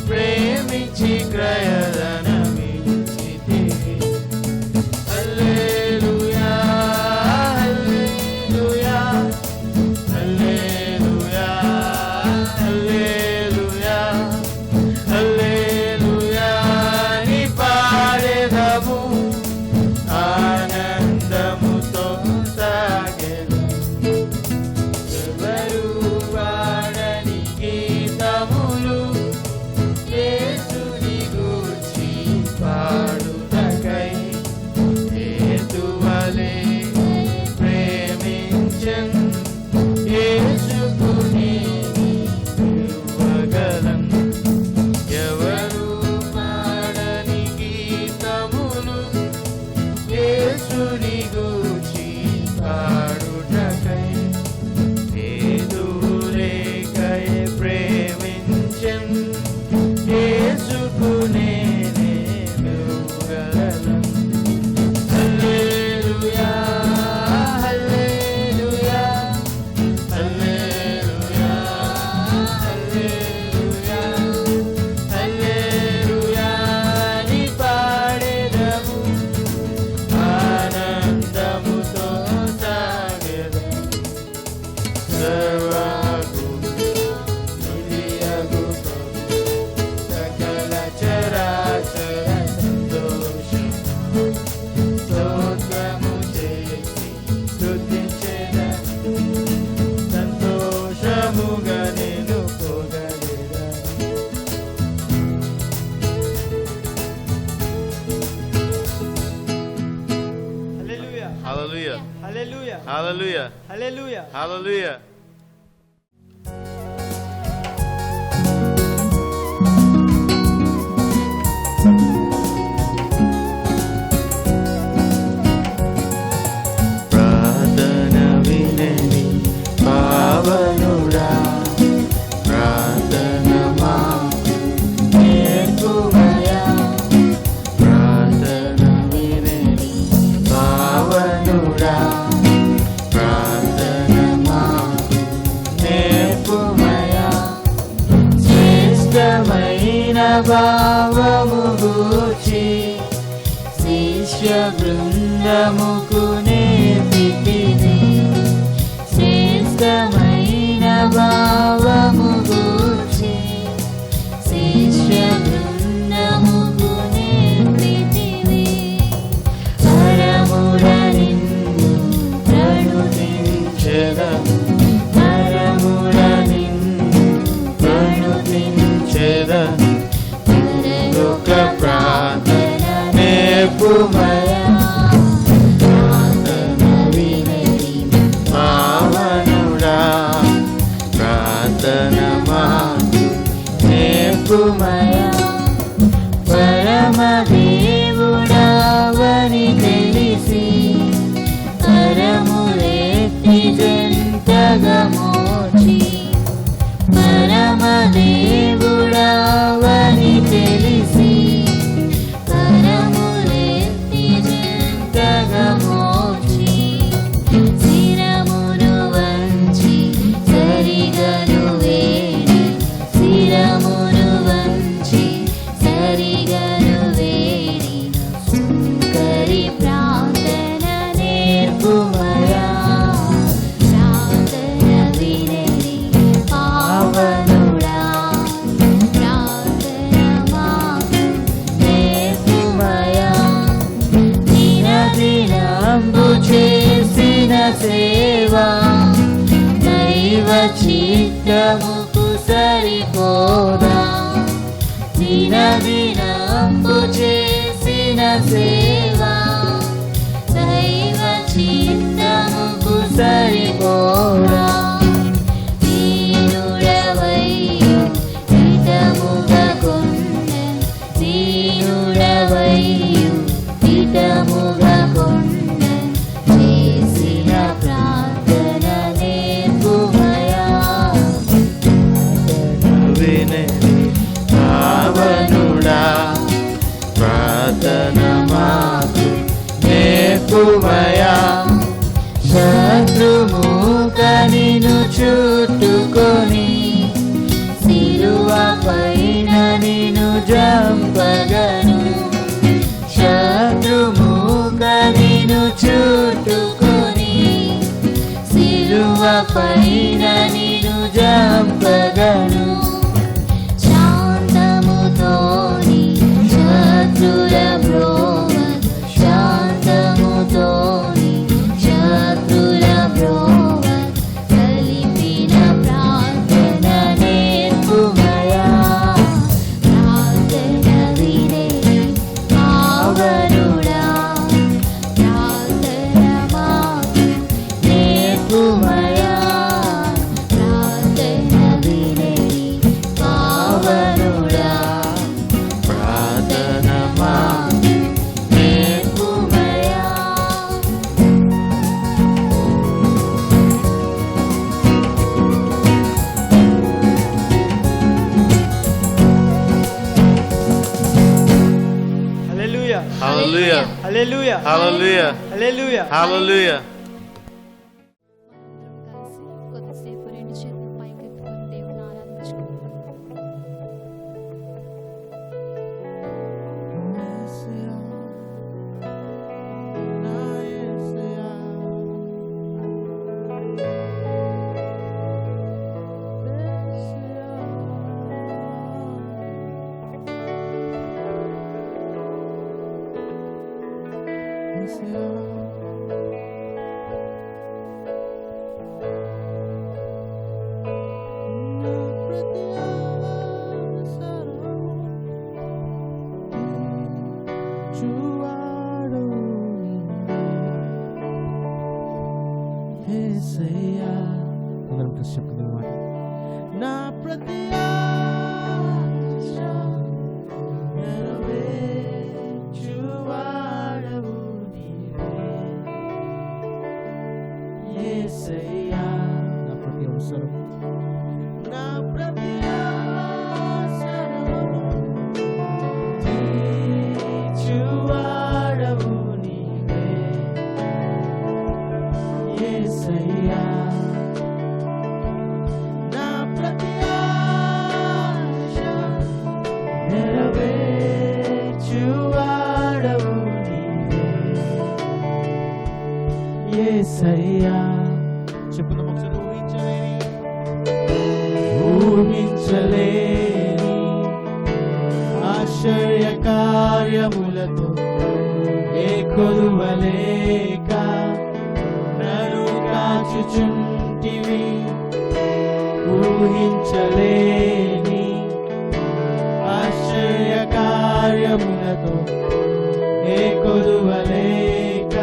ప్రేమించి క్రయధనమిచ్చితివి. హల్లెలూయా హల్లెలూయా హల్లెలూయా హల్లెలూయా హల్లెలూయా ని పాడెదము ఆనందముతో సాగెదము. ఎవరు వాడని గీతములు యేసుని గూర్చి పాడుటకై హేతువలే ప్రేమించెన్ యేసుకు నేను ఇవ్వగలను. ఎవరు వాడని గీతములు యేసుని గూర్చి పాడుటకై హేతులేకై ప్రేమించెన్ యేసుకు నేనే ఇవ్వగలను. హల్లెలూయా హల్లెలూయా హల్లెలూయా హల్లెలూయా హల్లెలూయా ని పాడెదము ఆనందముతో సాగెదము. సర్వకు నిలియగు సకల చరాచర సంతోషం స్తోత్రము చేసి స్తుతించెదను. సంతోషముగా నేను పొగడెదను. Hallelujah. హల్లెలూయా Hallelujah. హల్లెలూయా Hallelujah. Hallelujah. ప్రార్థన వినని పావనుడా ప్రార్థన మాకు నేర్పుమయా. ప్రార్థన వినని పావనుడా ప్రార్థన మాకు నేర్పుమయా. శ్రేష్టమైన భావము గూర్చి శిష్య బృందముకు నేర్పితివి. శ్రేష్టమైన భావము గూర్చి శిష్య బృందముకు నేర్పితివి. పరముల నిన్ను ప్రణుతించెదము. పరముల నిన్ను ప్రణుతించెదము. పరలోక ప్రార్థన నేర్పుమయా. ప్రార్థన వినని పావనుడా ప్రార్థన మాకు నేర్పుమయా. పరమదేవుడావని తెలిసి కరములెత్తి జంటగా మోచి. పరమదేవుడావని తెలిసి కరములెత్తి జంటగా మోచి. శిరమును వంచి సరిగను వేడి. శిరమును వంచి సరిగను వేడి. సుంకరి ప్రార్థన నేర్పుమయా. ప్రార్థన వినని పావనుడా ప్రార్థన మాకు నేర్పుమయా. దినదినంబు చేసిన సేవా దైవ చిత్తముకు సరిపోదా. దినదినంబు చేసిన సేవా దైవ చిత్తముకు సరిపోదా. దీనుడవయ్యు హితముగా కొన్న. దీనుడవయ్యు హితముగా కొన్న. చేసిన ప్రార్థన నేర్పుమయా. వినని పావనుడా ప్రార్థన మాకు నేర్పుమయా. శత్రుముఖ నిన్ను చుట్టుకొని సిలువపై జంపగను శత్రుముఖ నిన్ను చుట్టుకొని సిలువ పైన నిన్ను జంపగను శాంతముతోని శత్రుల బ్రోవ శాంతముతోని శత్రుల బ్రోవ కలిపిన ప్రార్థన నేర్పుమయా ప్రార్థన వినే పావనుడా ప్రార్థన మాకు నేర్పుమయా ప్రార్థన వినే పావనుడా ప్రార్థన మాకు నేర్పుమయా. హల్లెలూయా Hallelujah. హల్లెలూయా Hallelujah. హల్లెలూయా Hallelujah. కలిసి కొద్దిసేపు రెండు చేతులు పైకెత్తుకొని దేవుని ఆరాధించుకుందాం. అందరం కలిసి చెప్పుకుందాం మాట. నా ప్రతి ఆశ నెరవేర్చువాడవు నీవే. యేసయ్యా, నా ప్రతి అవసరం నా ప్రతి అవసరం తీర్చువాడవు నీవే. యేసయ్యా, నా ప్రతి ఆశ నెరవేర్చువాడవు నీవే. యేసయ్యా, చెప్పుకుందాం ఒకసారి. ఊహించలేని ఆశ్చర్య కార్యములతో ఏ కొలువలేక నన్ను కాచుచుంటివి. ఊహించలేని ఆశ్చర్య కార్యములతో ఏ కొలువలేక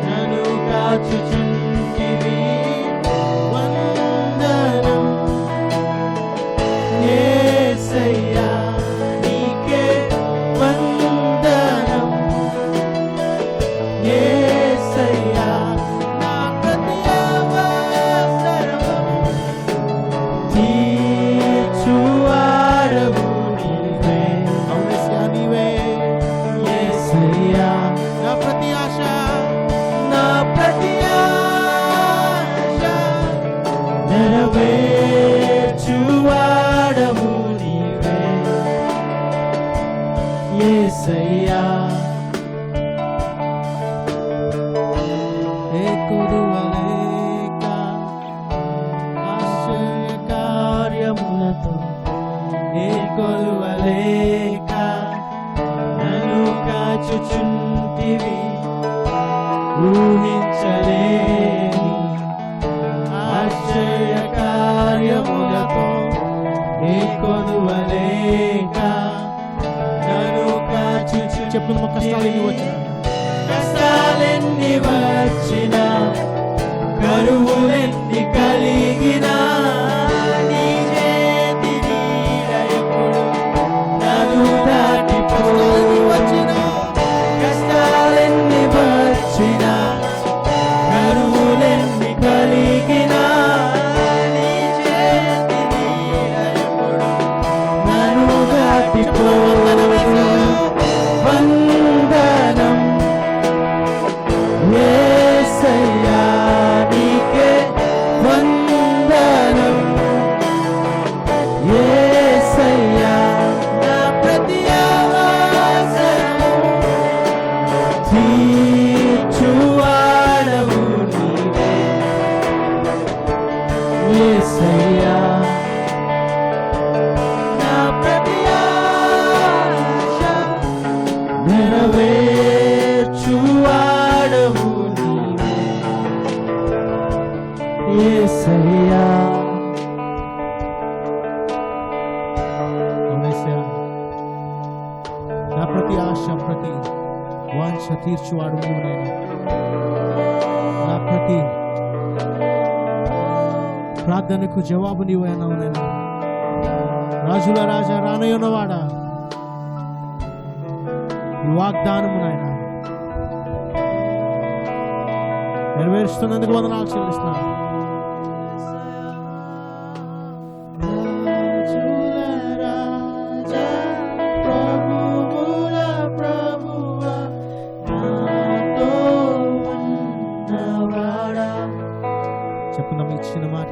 నన్ను కాచుచుంటివి. వందనం యేసయ్యా, నీకే వందనం యేసయ్యా. నా ప్రతి అవసరము తీర్చువాడవు నీవే. అవునయ్యా, నీవే. యేసయ్యా, నా ప్రతి ఆశ నెరవేర్చువాడవు నీవే. యేసయ్యా, ఏ కొదువలేక ఆశ్చర్య కార్యములతో ఏ కొలువలేక నన్ను కాచుచుంటివి. ఊహించలేని ఆశ్చర్య కార్యములతో ఏ కొలువలేక నన్ను కాచుచు. చెప్పు, కష్టాలెన్ని వచ్చినా కరువులెన్ని కలిగినా నీ చేతి నీడ ఎప్పుడు నన్ను దాటిపోదు. కష్టాలెన్ని వచ్చినా కరువులెన్ని కలిగినా నీ చేతి నీడ ఎప్పుడు నన్ను దాటిపోదు. వందనం యేసయ్యా, నీకే ఆశ ప్రతి వాంఛ తీర్చువాడు నీవు నాయన. నా ప్రతి ప్రార్థనకు జవాబు నీవు అయినావు నాయన. రాజుల రాజా రానయ్యున్నవాడా ఈ వాగ్దానము నాయన నెరవేరుస్తున్నందుకు వందనాలు చెల్లిస్తున్నాను. చెప్పుదాం ఇచ్చిన మాట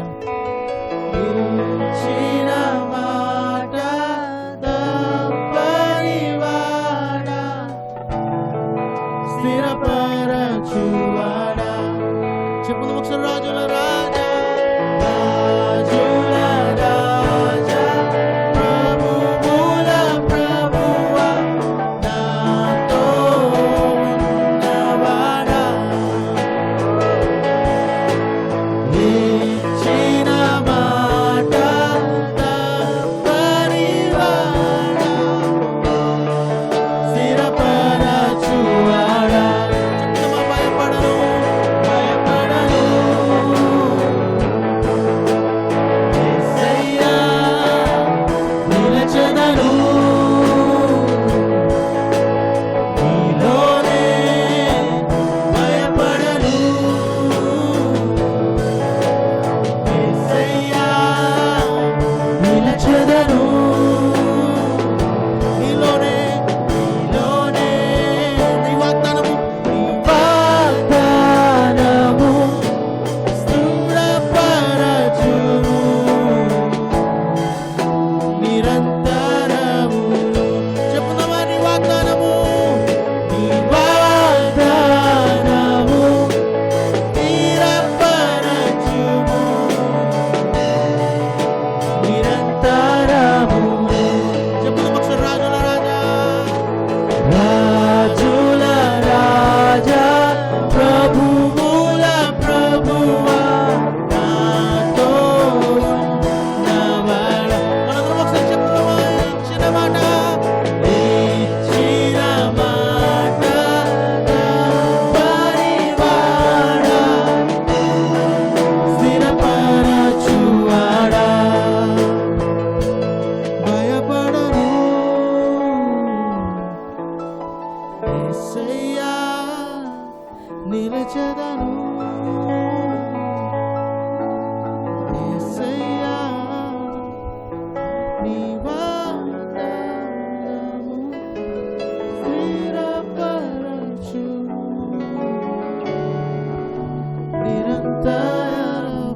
స్థిరపరచువాడా. చెప్పుదాం ఒకసారి రాజుల రాజా రాజుల రాజా ప్రభువుల ప్రభువా నాతో ఉన్నవాడా. ఇచ్చిన మాట తప్పనివాడా స్థిరపరచువాడా. భయపడను భయపడను యేసయ్యా నిలచెదను నీలోనే భయపడను యేసయ్యా నిలచెదను నీలోనే నీలోనే నీ వాగ్దానము స్థిరపరచును నిరంతరము. చెప్పుదామా నీ వాగ్దానము నీ వాగ్దానము స్థిరపరచును నిరంతరము. చెప్పుదాం ఒకసారి రాజుల రాజా రాజుల రాజా ప్రభువుల ప్రభువా నాతో ఉన్నవాడా. మనందరం ఒకసారి చెప్పుదామా ఇచ్చిన మాట ఇచ్చిన మాట తప్పనివాడా స్థిరపరచువాడా. భయపడను యేసయ్యా నిలచెదను యేసయ్యా నీ వాగ్దానము స్థిరపరచును నిరంతరము.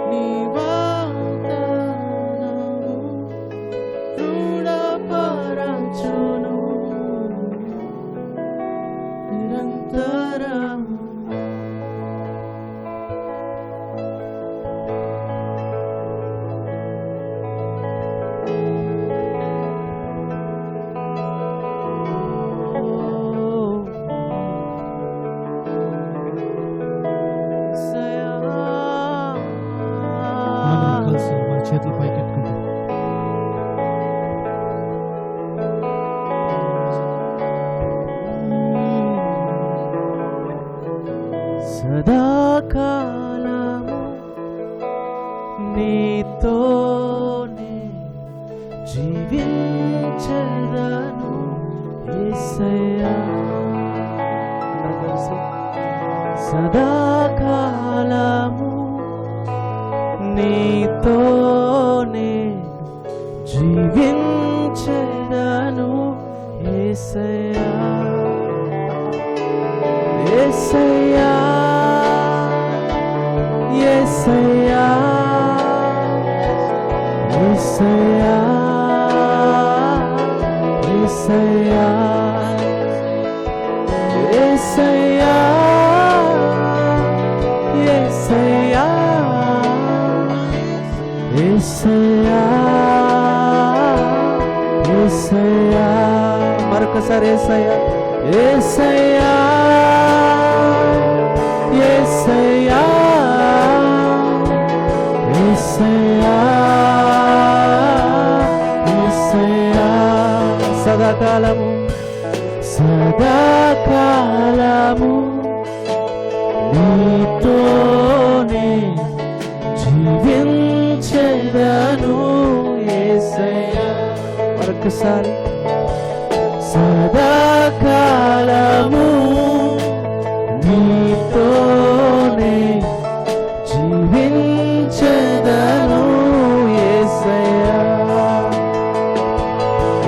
నీ వాగ్దానము దృఢపరచును నిరంతరము. మనందరం కలిసి మన చేతులు పైకెత్తుకుందాం. సదాకాలము నీతోనే జీవించెదను యేసయ్యా. అందరం కలిసి సదాకాలము నీతోనే జీవించెదను యేసయ్యా. యేసయ్యా యేసయ్యా యేసయ్యా యేసయ్యా యేసయ్యా యేసయ్యా యేసయ్యా యేసయ్యా. మరొకసారి యేసయ్యా యేసయ్యా యేసయ్యా యేసయ్యా యేసయ్యా సదాకాలము సదాకాలము నీతోనే జీవించెదను యేసయ్యా. మరొకసారి సదాకాలము నీతోనే జీవించెదను యేసయ్యా.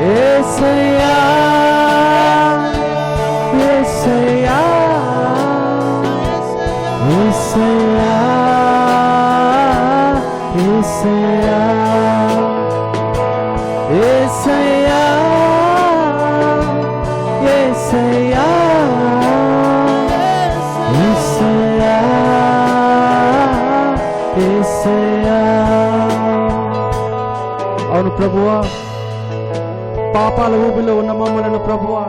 యేసయ్యా యేసయ్యా యేసయ్యా యేసయ్యా యేసయ్యా యేసయ్యా యేసయ్యా యేసయ్యా. అవును ప్రభువా, పాపాల ఊబిలో ఉన్న మమ్మలను ప్రభువా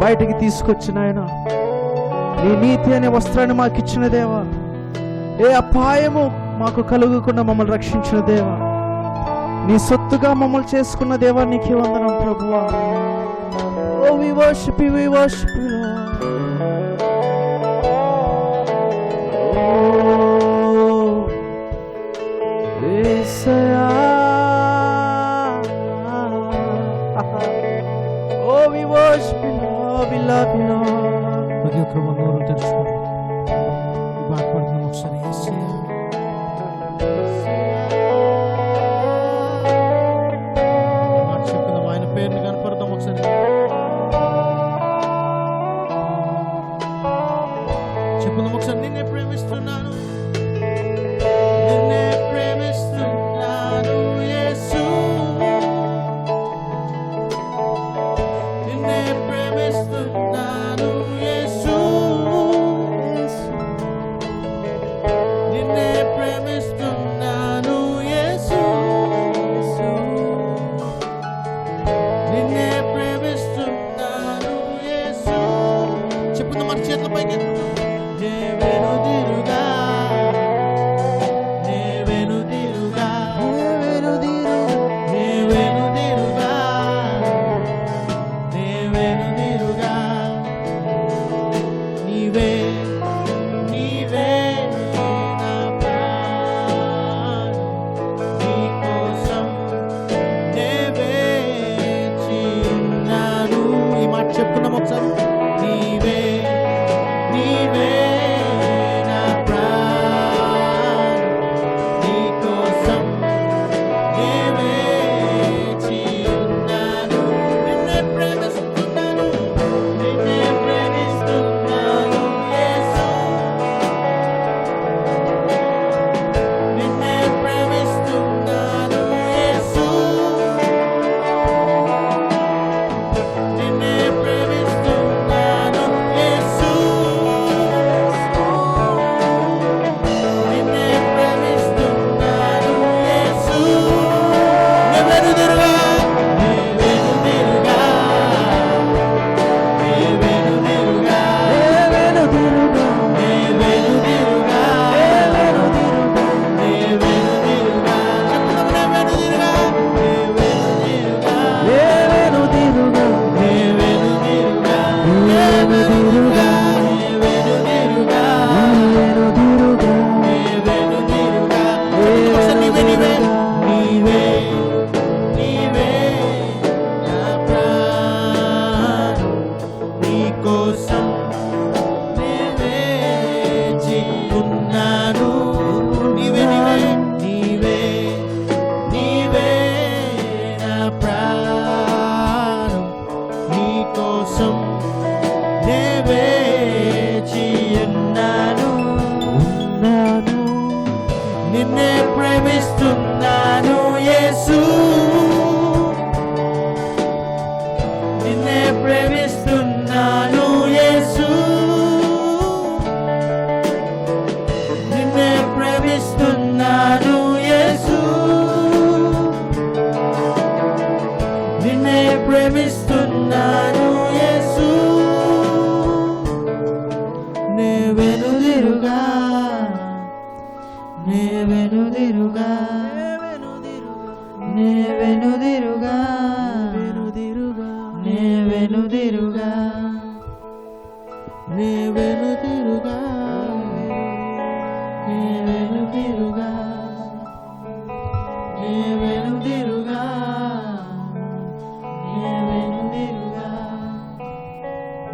బయటికి తీసుకొచ్చిన ఆయన నీ నీతి అనే వస్త్రాన్ని మాకు ఇచ్చిన దేవా, ఏ అపాయము మాకు కలుగకుండా మమ్మల్ని రక్షించిన దేవా, నీ సొత్తుగా మమ్మల్ని చేసుకున్న దేవా, నీకే వందనం ప్రభువా. Oh we worship you, we worship you Lord. Oh యేసయ్యా, oh we worship you Lord, we love you Lord. ప్రతి ఒక్కరు నోరు తెరుచుకోండి, మాట్లాడుతున్నాం ఒకసారి. యేసయ్యా చెప్పుదాం, ఆయన పేరుని కనపడతాం ఒకసారి. చెప్పుదాం ఒకసారి. నిన్నే ప్రేమిస్తున్నాను, నిన్నే ప్రేమిస్తున్నాను యేసు, నిన్నే ప్రేమిస్తున్నాను యేసు,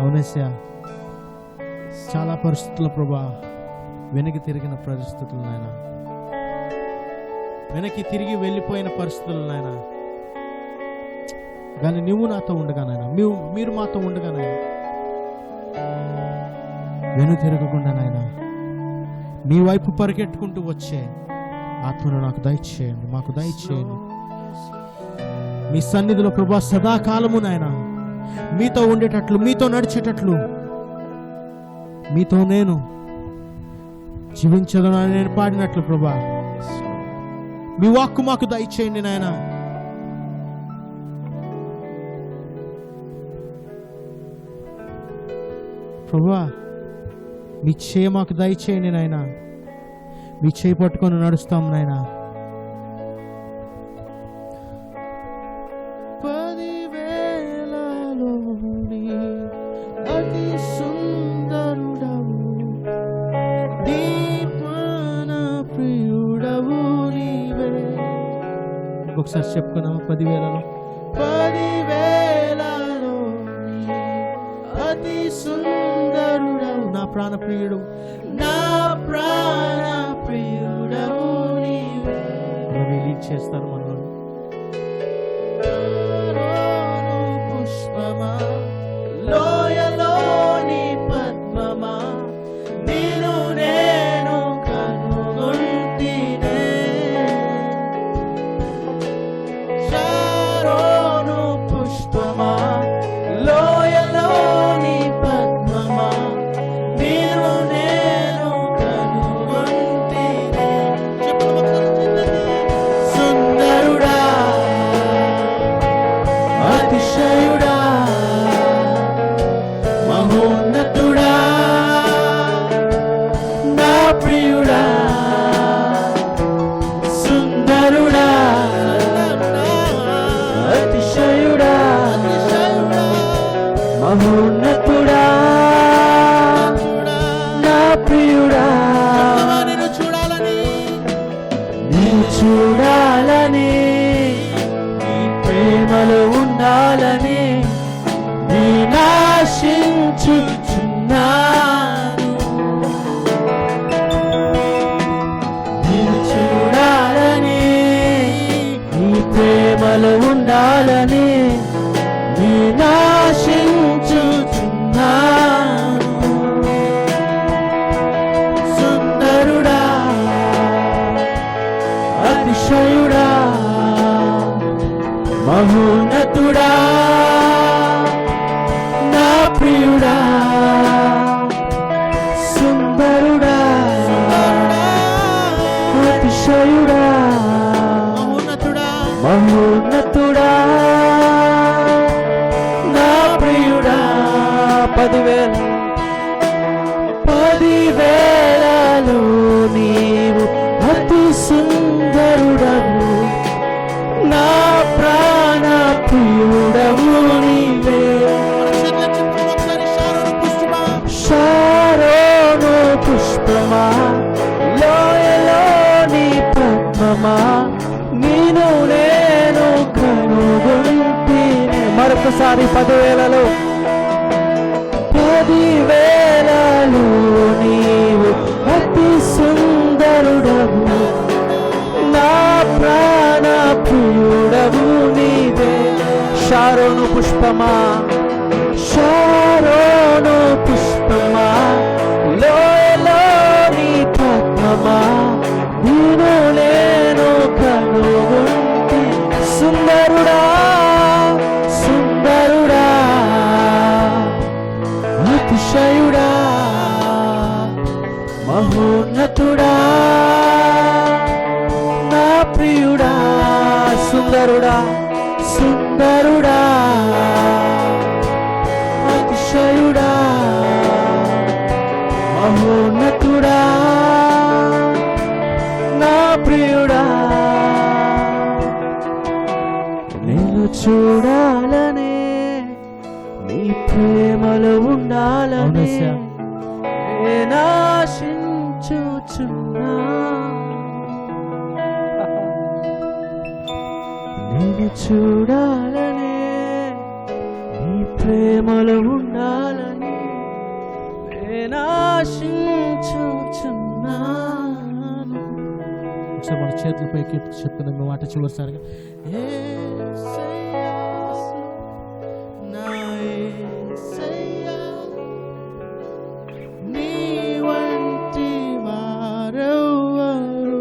అవునేసా, చాలా పరిస్థితుల ప్రభా వెనక్కి తిరిగిన పరిస్థితులు నాయన, వెనక్కి తిరిగి వెళ్ళిపోయిన పరిస్థితులు నాయన, కానీ నువ్వు నాతో ఉండగా నాయన, మీరు మాతో ఉండగా నాయన, వెను తిరగకుండా నాయన నీ వైపు పరిగెట్టుకుంటూ వచ్చే ఆత్మను నాకు దయచేయండి, మాకు దయచేయండి. మీ సన్నిధిలో ప్రభా సదాకాలము నాయన మీతో ఉండేటట్లు, మీతో నడిచేటట్లు, మీతో నేను జీవించదు నేను పాడినట్లు ప్రభా మీ వాక్కు మాకు దయచేయండి నాయన. ప్రభా మీ చేయి మాకు దయచేయండి నాయన, మీ చేయి పట్టుకొని నడుస్తాం నాయన. 10,000లోని అతి సుందరుడవు, దీపాన ప్రియుడవు నీవే. ఇంకొకసారి చెప్పుకున్నాము, 10,000లో అతి సుందరుడవు, నా ప్రాణ ప్రియుడు, నా ప్రాణ ప్రియుడవు నీవే. రిలీజ్ చేస్తారు మనలో. పుష్పమా లోయలోని పద్మమా నిన్ను నేను కనుగొంటినే, శారోను పుష్పమా లోయలోని పద్మమా నిన్ను నేను కనుగొంటినే. సుందరుడా, అతిశయుడా, మహోన్నతుడా, నా ప్రియుడా, సుందరుడా, అతిశయుడా, మహోన్నతుడా, నా ప్రియుడా, నేను చూడాలని నీ ప్రేమలో ఉండాలని నేనాశించుచున్నాను, నిన్ను చూడాలని నీ ప్రేమలో ఉండాలని నేనాశించుచున్నాను. సుందరుడా, అతిశయుడా, మహోన్నతుడా, నా ప్రియుడా, సుందరుడా, అతిశయుడా, మహోన్నతుడా, నా ప్రియుడా. 10,000లో నీవు అతి సుందరుడవు, నా ప్రాణ ప్రియుడవు నీవే. శారోను పుష్పమా లోయలోని పద్మమా నిన్ను నేను కనుగొంటినే. మరొకసారి 10,000లో నీవు అతి సుందరుడవు, నా ప్రాణ ప్రియుడవు నీవే. శారోను పుష్పమా, శారోను పుష్పమా లోయలోని పద్మమా నిన్ను నేను కనుగొంటి. సుందరుడా, సుందరుడా, అతిశయుడా, మహోన్నతుడా, నా ప్రియుడా. సుందరుడా, సుందరుడా, అతిశయుడా, మహోన్నతుడా, నా ప్రియుడా. నేను చూడాలనే నీ ప్రేమలో ఉండాలని నేనాశించుచున్నా. నిన్ను చూడాలనే, నీ ప్రేమలో ఉండాలని నేను ఆశించుచున్నాను. ఒకసారి మన చేతులపైకి చెప్తున్నాం మీ మాట చివరిసారిగా. యేసయ్యా, నా యేసయ్యా, నీ వంటి వారెవరు?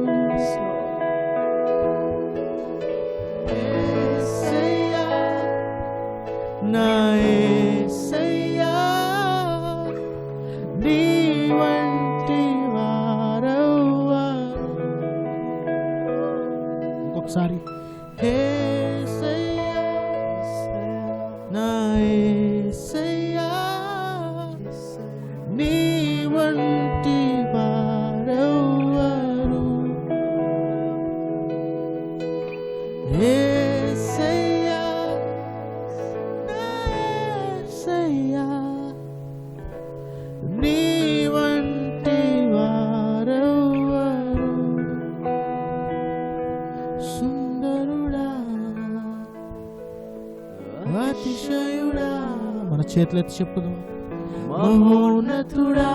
యేసయ్యా, నా యేసయ్యా, నీ వంటి వారెవరు? ఇంకొకసారి యేసయ్యా, నా యేసయ్యా, నీ వంటి వారెవరు? యేసయ్యా, నా యేసయ్యా, నీ వంటి వారెవరు? సుందరుడా, అతిశయుడా, మన చేతులెత్తి చెప్పుదాం. మహోన్నతుడా,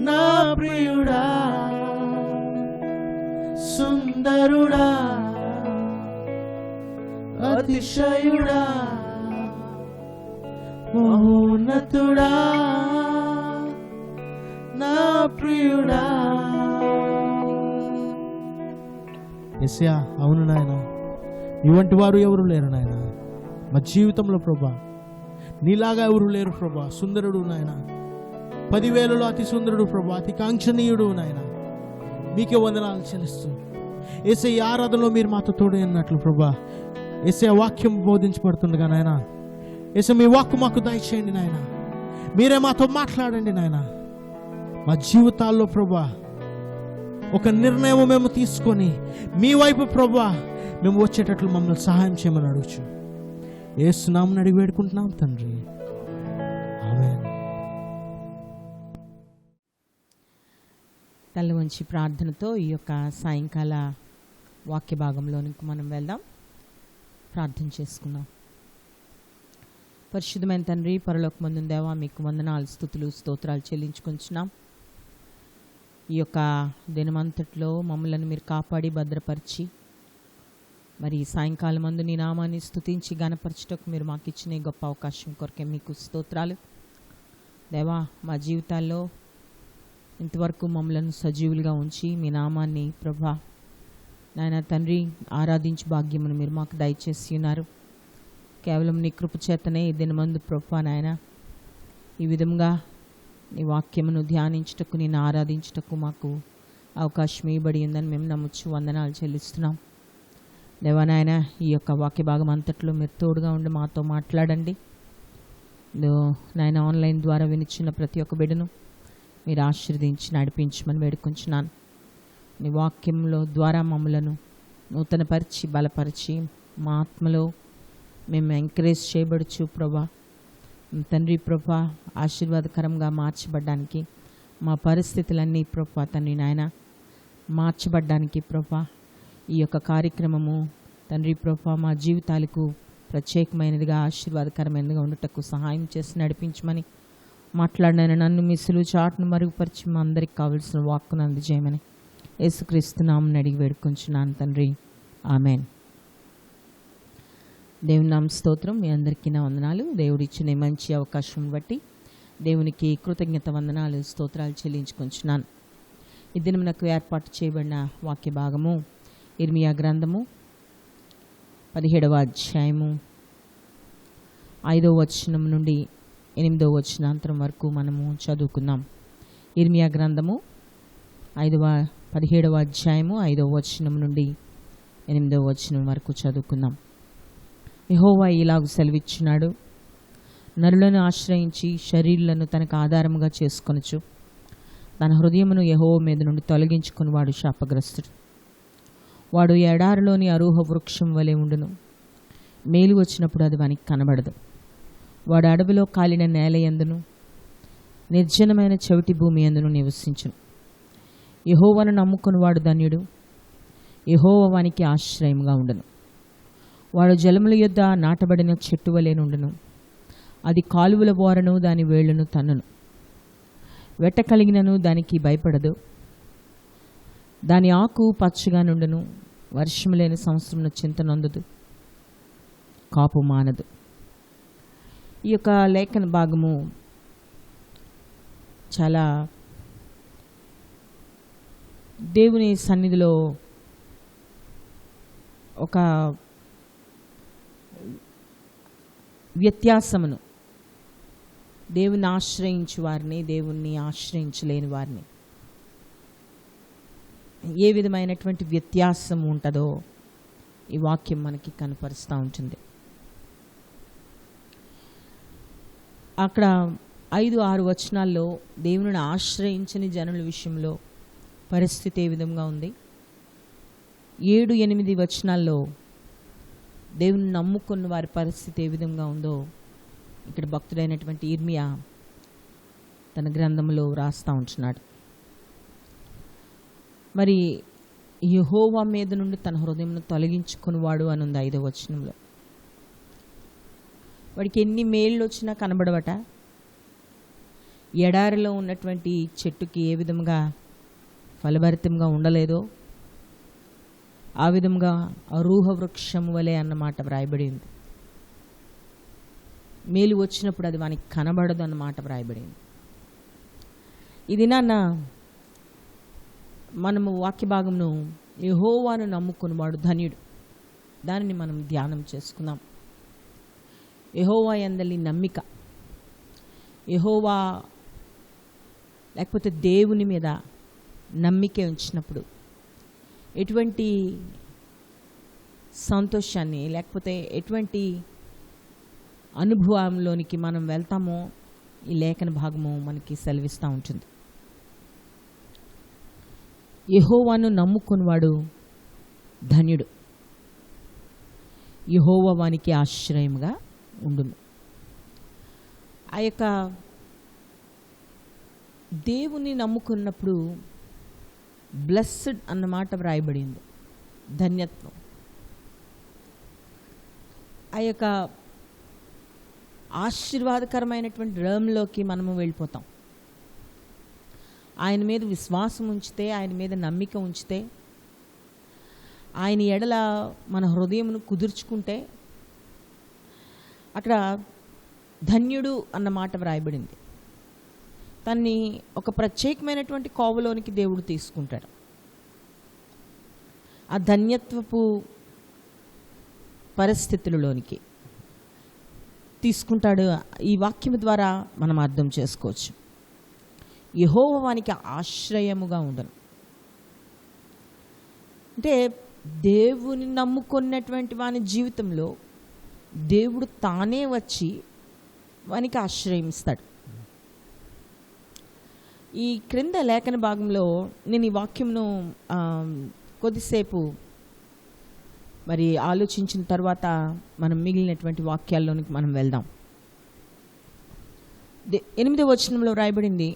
నా ప్రియుడా, సుందరుడా, అతిశయుడా, మహోన్నతుడా, నా ప్రియుడా. యేసయ్యా, అవును నాయన, ఇవంటి వారు ఎవరు లేరు నాయన మా జీవితంలో ప్రభా. నీలాగా ఎవరు లేరు ప్రభా. సుందరుడు నాయన, 10,000లో అతి సుందరుడు ప్రభా, అతి కాంక్షణీయుడు నాయన. మీకే వందనాలు చెల్లిస్తూ యేసయ్య ఆరాధనలో మీరు మాతో తోడు అన్నట్లు ప్రభా. యేసయ్య వాక్యం బోధించబడుతుండగా నాయన, యేసయ్య మీ వాక్కు మాకు దయచేయండి నాయన. మీరే మాతో మాట్లాడండి నాయన. మా జీవితాల్లో ప్రభా ఒక నిర్ణయం మేము తీసుకొని మీ వైపు ప్రభా మేము వచ్చేటట్లు మమ్మల్ని సహాయం చేయమని అడుగుచు యేసు నామమున అడిగి వేడుకుంటున్నాం తండ్రి, ఆమేన్. తల వంచి ప్రార్థనతో ఈ యొక్క సాయంకాల వాక్య భాగంలోనికి మనం వెళ్దాం. ప్రార్థన చేసుకుందాం. పరిశుద్ధమైన తండ్రి, పరలోకమందున్న దేవా, మీకు వందనాలు, స్తుతులు, స్తోత్రాలు చెల్లించుకుంటున్నాం. ఈ యొక్క దినమంతట్లో మమ్మల్ని మీరు కాపాడి భద్రపరిచి మరి సాయంకాలం మందు నీ నామాన్ని స్తుతించి గణపరచుటకు మీరు మాకు ఇచ్చిన ఈ గొప్ప అవకాశం కొరకే మీకు స్తోత్రాలు దేవా. మా జీవితాల్లో ఇంతవరకు మమ్మల్ని సజీవులుగా ఉంచి మీ నామాన్ని ప్రభా నాయన తండ్రి ఆరాధించి భాగ్యమును మీరు మాకు దయచేసి ఉన్నారు. కేవలం నీ కృప చేతనే ఈ దినమందు ప్రభా నాయన ఈ విధంగా నీ వాక్యమును ధ్యానించుటకు, నేను ఆరాధించుటకు మాకు అవకాశం ఇవ్వబడి ఉందని మేము నమ్ముచ్చు వందనాలు చెల్లిస్తున్నాం దేవా. నాయన ఈ యొక్క వాక్య భాగం అంతట్లో మీరు తోడుగా ఉండి మాతో మాట్లాడండి. నాయన ఆన్లైన్ ద్వారా వినిచిన ప్రతి ఒక్క బిడ్డను మీరు ఆశీర్వదించి నడిపించమని వేడుకుంటున్నాను. నీ వాక్యంలో ద్వారా మమ్మలను నూతనపరిచి బలపరిచి మా ఆత్మలో మేము ఎంకరేజ్ చేయబడుచు ప్రభా తండ్రి ప్రభా ఆశీర్వాదకరంగా మార్చబడ్డానికి మా పరిస్థితులన్నీ ప్రభా తండ్రి నాయన మార్చబడ్డానికి ప్రభా ఈ యొక్క కార్యక్రమము తండ్రి ప్రభా మా జీవితాలకు ప్రత్యేకమైనదిగా ఆశీర్వాదకరమైనదిగా ఉండటకు సహాయం చేసి నడిపించమని మాట్లాడిన నన్ను మీ సులువు చాటును మరుగుపరిచి మా అందరికి కావలసిన వాక్కును అందజేయమని యేసుక్రీస్తు నామమున అడిగి వేడుకుంటున్నాను తండ్రి, ఆమెన్. దేవుని నామ స్తోత్రం. మీ అందరికీ నా వందనాలు. దేవుడిచ్చిన మంచి అవకాశం బట్టి దేవునికి కృతజ్ఞత వందనాలు స్తోత్రాలు చెల్లించుకుంటున్నాను. ఈ దినం నాకు ఏర్పాటు చేయబడిన వాక్య భాగము ఇర్మియా గ్రంథము 17వ అధ్యాయము 5వ వచనం నుండి 8వ వచనాంతరం వరకు మనము చదువుకుందాం. ఇర్మియా గ్రంథము 17వ అధ్యాయము 5వ వచనం నుండి 8వ వచనం వరకు చదువుకుందాం. యెహోవా ఇలాగు సెలవిచ్చున్నాడు, నరులను ఆశ్రయించి శరీరులను తనకు ఆధారముగా చేసుకొనుచు తన హృదయమును యెహోవా మీద నుండి తొలగించుకుని వాడు శాపగ్రస్తుడు. వాడు ఎడారిలోని అరూహ వృక్షం వలె ఉండును. మేలు వచ్చినప్పుడు అది వానికి కనబడదు. వాడు అడవిలో కాలిన నేల యందును నిర్జనమైన చవిటి భూమి యందును నివసించును. యెహోవాను నమ్ముకుని వాడు ధన్యుడు. యెహోవా వానికి ఆశ్రయముగా ఉండును. వాడు జలముల యొద్ద నాటబడిన చెట్టు వలె నుండును. అది కాలువల బోరను దాని వేళ్లను తన్నును. వెట్ట కలిగినను దానికి భయపడదు. దాని ఆకు పచ్చగా నుండును. వర్షము లేని సంవత్సరమున చింత నొందదు, కాపు మానదు. ఈ యొక్క లేఖన భాగము చాలా దేవుని సన్నిధిలో ఒక వ్యత్యాసమును, దేవుని ఆశ్రయించు వారిని, దేవుణ్ణి ఆశ్రయించలేని వారిని ఏ విధమైనటువంటి వ్యత్యాసం ఉంటుందో ఈ వాక్యం మనకి కనపరుస్తూ ఉంటుంది. అక్కడ 5-6 వచనాల్లో దేవుని ఆశ్రయించని జనుల విషయంలో పరిస్థితి ఏ విధంగా ఉంది. 7-8 వచనాల్లో దేవుని నమ్ముకున్న వారి పరిస్థితి ఏ విధంగా ఉందో ఇక్కడ భక్తుడైనటువంటి ఇర్మియా తన గ్రంథంలో రాస్తూ ఉంటున్నాడు. మరి యెహోవా మీద నుండి తన హృదయంను తొలగించుకునివాడు అని ఉంది 5వ వచనంలో. వాడికి ఎన్ని మేళ్ళు వచ్చినా కనబడవట. ఎడారిలో ఉన్నటువంటి చెట్టుకి ఏ విధంగా ఫలభరితంగా ఉండలేదో ఆ విధంగా అరూహ వృక్షం వలె అన్నమాట వ్రాయబడింది. మేలు వచ్చినప్పుడు అది వానికి కనబడదు అన్నమాట వ్రాయబడింది. ఇది నాన్న మనము వాక్య భాగంను యెహోవాను నమ్ముకునివాడు ధన్యుడు, దానిని మనం ధ్యానం చేసుకుందాం. యెహోవా యందలి నమ్మిక, యెహోవా లేకపోతే దేవుని మీద నమ్మిక ఉంచినప్పుడు ఎటువంటి సంతోషాన్ని లేకపోతే ఎటువంటి అనుభవంలోనికి మనం వెళ్తామో ఈ లేఖన భాగము మనకి సెలవిస్తూ ఉంటుంది. యెహోవాను నమ్ముకునివాడు ధన్యుడు, యెహోవా వానికి ఆశ్రయముగా ఉండును. ఆ యొక్క దేవుని నమ్ముకున్నప్పుడు బ్లెస్డ్ అన్నమాట వ్రాయబడింది, ధన్యత్వం. ఆ యొక్క ఆశీర్వాదకరమైనటువంటి రేమ్లోకి మనము వెళ్ళిపోతాం. ఆయన మీద విశ్వాసం ఉంచితే, ఆయన మీద నమ్మిక ఉంచితే, ఆయన ఎడల మన హృదయమును కుదుర్చుకుంటే అక్కడ ధన్యుడు అన్నమాట వ్రాయబడింది. తన్ని ఒక ప్రత్యేకమైనటువంటి కోవలోనికి దేవుడు తీసుకుంటాడు. ఆ ధన్యత్వపు పరిస్థితులలోనికి తీసుకుంటాడు. ఈ వాక్యం ద్వారా మనం అర్థం చేసుకోవచ్చు. యెహోవా వానికి ఆశ్రయముగా ఉండను అంటే దేవుని నమ్ముకున్నటువంటి వాని జీవితంలో దేవుడు తానే వచ్చి వానికి ఆశ్రయం ఇస్తాడు. ఈ క్రింద లేఖన భాగంలో నేను ఈ వాక్యంను కొద్దిసేపు మరి ఆలోచించిన తర్వాత మనం మిగిలినటువంటి వాక్యాల్లోనికి మనం వెళ్దాం. 8వ వచనంలో రాయబడింది,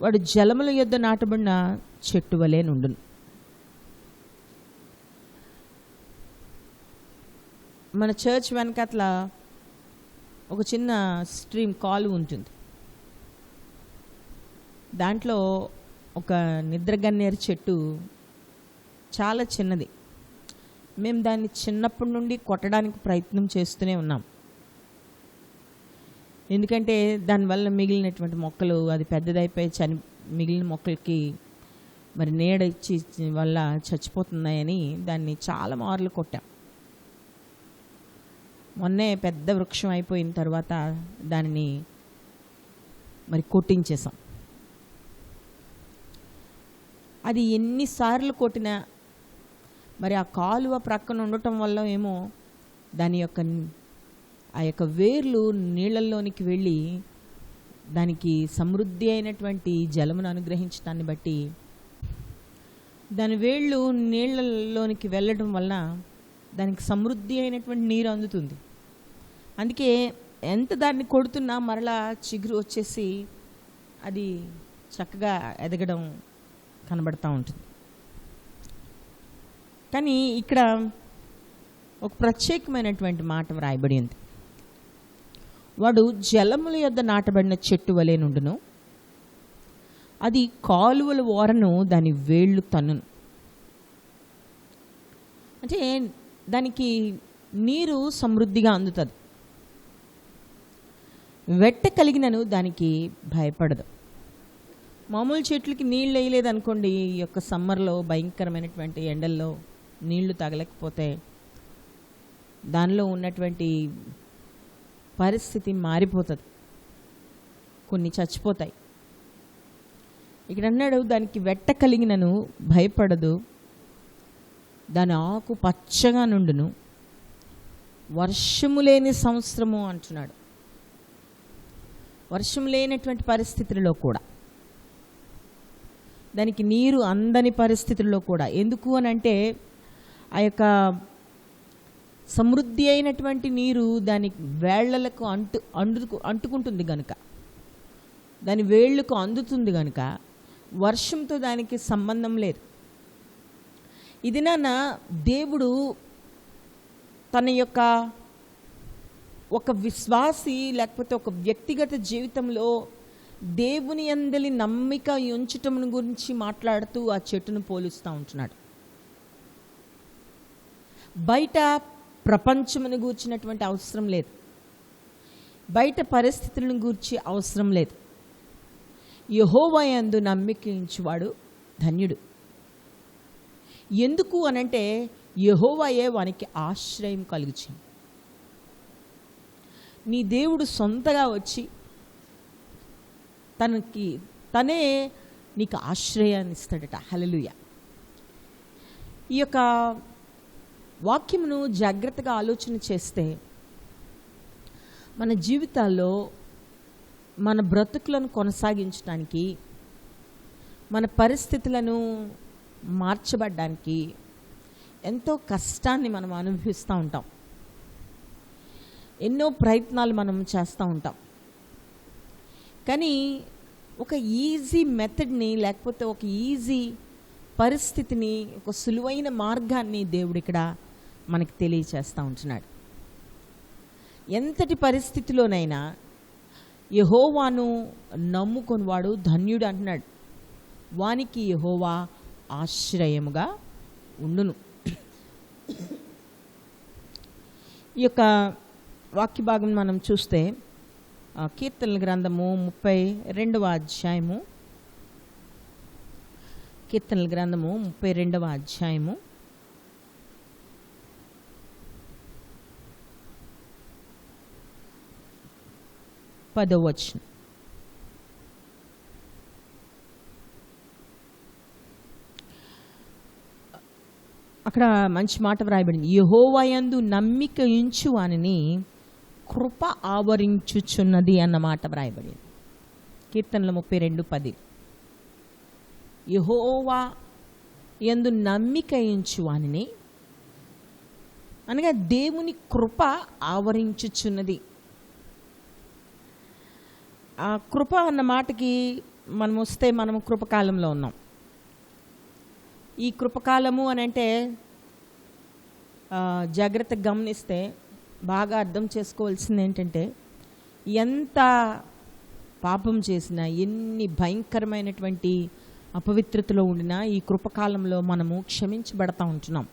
వాడు జలముల యొద్ద నాటబడిన చెట్టు వలె నుండును. మన చర్చ్ వెనకట్ల ఒక చిన్న స్ట్రీమ్ కాలువ ఉంటుంది. దాంట్లో ఒక నిద్రగన్నేరు చెట్టు చాలా చిన్నది. మేము దాన్ని చిన్నప్పటి నుండి కొట్టడానికి ప్రయత్నం చేస్తూనే ఉన్నాం. ఎందుకంటే దానివల్ల మిగిలినటువంటి మొక్కలు అది పెద్దదైపోయి మిగిలిన మొక్కలకి మరి నీడ ఇచ్చి వల్ల చచ్చిపోతున్నాయని దాన్ని చాలా మార్లు కొట్టాం. మొన్నే పెద్ద వృక్షం అయిపోయిన తర్వాత దానిని మరి కొట్టించేసాం. అది ఎన్నిసార్లు కొట్టినా మరి ఆ కాలువ ప్రక్కన ఉండటం వల్ల ఏమో దాని యొక్క ఆ యొక్క వేర్లు నీళ్ళల్లోనికి వెళ్ళి దానికి సమృద్ధి అయినటువంటి జలమును అనుగ్రహించడాన్ని బట్టి దాని వేళ్ళు నీళ్ళల్లోనికి వెళ్ళడం వల్ల దానికి సమృద్ధి అయినటువంటి నీరు అందుతుంది. అందుకే ఎంత దాన్ని కొడుతున్నా మరలా చిగురు వచ్చేసి అది చక్కగా ఎదగడం కనబడతా ఉంటుంది. కానీ ఇక్కడ ఒక ప్రత్యేకమైనటువంటి మాట వ్రాయబడి ఉంది. వాడు జలముల యొద్ద నాటబడిన చెట్టు వలె నుండును, అది కాలువల ఓరను దాని వేళ్ళు తన్నును. అంటే దానికి నీరు సమృద్ధిగా అందుతుంది. వెట్ట కలిగినను దానికి భయపడదు. మామూలు చెట్లకి నీళ్ళు వేయలేదు అనుకోండి, ఈ యొక్క సమ్మర్లో భయంకరమైనటువంటి ఎండల్లో నీళ్లు తగలకపోతే దానిలో ఉన్నటువంటి పరిస్థితి మారిపోతుంది, కొన్ని చచ్చిపోతాయి. ఇక్కడ అన్నాడు, దానికి వెట్ట కలిగినను భయపడదు, దాని ఆకు పచ్చగా నుండును, వర్షము లేని సంవత్సరము అంటున్నాడు. వర్షం లేనటువంటి పరిస్థితుల్లో కూడా, దానికి నీరు అందని పరిస్థితుల్లో కూడా. ఎందుకు అని అంటే ఆ యొక్క సమృద్ధి అయినటువంటి నీరు దాని వేళ్లకు అంటుకుంటుంది కనుక, దాని వేళ్లకు అందుతుంది కనుక వర్షంతో దానికి సంబంధం లేదు. ఇది నాన్న దేవుడు తన యొక్క ఒక విశ్వాసి లేకపోతే ఒక వ్యక్తిగత జీవితంలో దేవుని యందలి నమ్మిక ఉంచటం గురించి మాట్లాడుతూ ఆ చెట్టును పోలుస్తూ ఉంటున్నాడు. బయట ప్రపంచమును గూర్చినటువంటి అవసరం లేదు, బయట పరిస్థితులను గూర్చి అవసరం లేదు. యెహోవా యందు నమ్మిక ఉంచువాడు ధన్యుడు. ఎందుకు అనంటే యెహోవాయే వానికి ఆశ్రయం కలుగుచింది. నీ దేవుడు సొంతగా వచ్చి తనే నీకు ఆశ్రయాన్ని ఇస్తాడట. హల్లెలూయా. ఈ యొక్క వాక్యమును జాగ్రత్తగా ఆలోచన చేస్తే మన జీవితాల్లో మన బ్రతుకులను కొనసాగించడానికి, మన పరిస్థితులను మార్చబడ్డానికి ఎంతో కష్టాన్ని మనం అనుభవిస్తూ ఉంటాం. ఎన్నో ప్రయత్నాలు మనం చేస్తూ ఉంటాం. కానీ ఒక ఈజీ మెథడ్ని లేకపోతే ఒక ఈజీ పరిస్థితిని, ఒక సులువైన మార్గాన్ని దేవుడు ఇక్కడ మనకి తెలియచేస్తూ ఉంటున్నాడు. ఎంతటి పరిస్థితిలోనైనా యెహోవాను నమ్ముకొనివాడు ధన్యుడు అంటున్నాడు. వానికి యెహోవా ఆశ్రయముగా ఉండును. ఈ యొక్క వాక్య భాగం మనం చూస్తే కీర్తనల గ్రంథము 32వ అధ్యాయము, కీర్తనల గ్రంథము 32వ అధ్యాయము 10వ వచనం. అక్కడ మంచి మాట వ్రాయబడింది. యెహోవా యందు నమ్మిక ఉంచు వానిని కృప ఆవరించుచున్నది అన్న మాట వ్రాయబడింది. కీర్తనలు 32:10. యెహోవా యందు నమ్మిక ఉంచు వానిని అనగా దేవుని కృప ఆవరించుచున్నది. ఆ కృప అన్న మాటకి మనం వస్తే మనము కృపకాలంలో ఉన్నాం. ఈ కృపకాలము అని అంటే జాగ్రత్తగా గమనిస్తే బాగా అర్థం చేసుకోవాల్సింది ఏంటంటే, ఎంత పాపం చేసినా, ఎన్ని భయంకరమైనటువంటి అపవిత్రతలో ఉండినా ఈ కృపకాలంలో మనము క్షమించబడతా ఉంటున్నాం.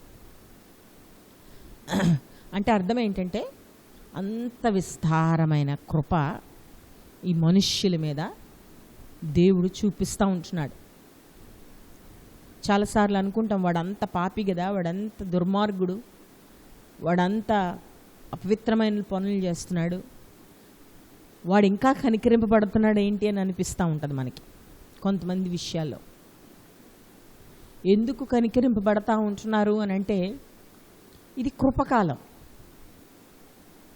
అంటే అర్థం ఏంటంటే, అంత విస్తారమైన కృప ఈ మనుష్యుల మీద దేవుడు చూపిస్తూ ఉంటున్నాడు. చాలాసార్లు అనుకుంటాం, వాడంత పాపి కదా, వాడంత దుర్మార్గుడు, వాడంత అపవిత్రమైన పనులు చేస్తున్నాడు, వాడు ఇంకా కనికరింపబడుతున్నాడు ఏంటి అని అనిపిస్తూ ఉంటుంది మనకి కొంతమంది విషయాల్లో. ఎందుకు కనికరింపబడతా ఉంటున్నారు అని అంటే, ఇది కృపకాలం.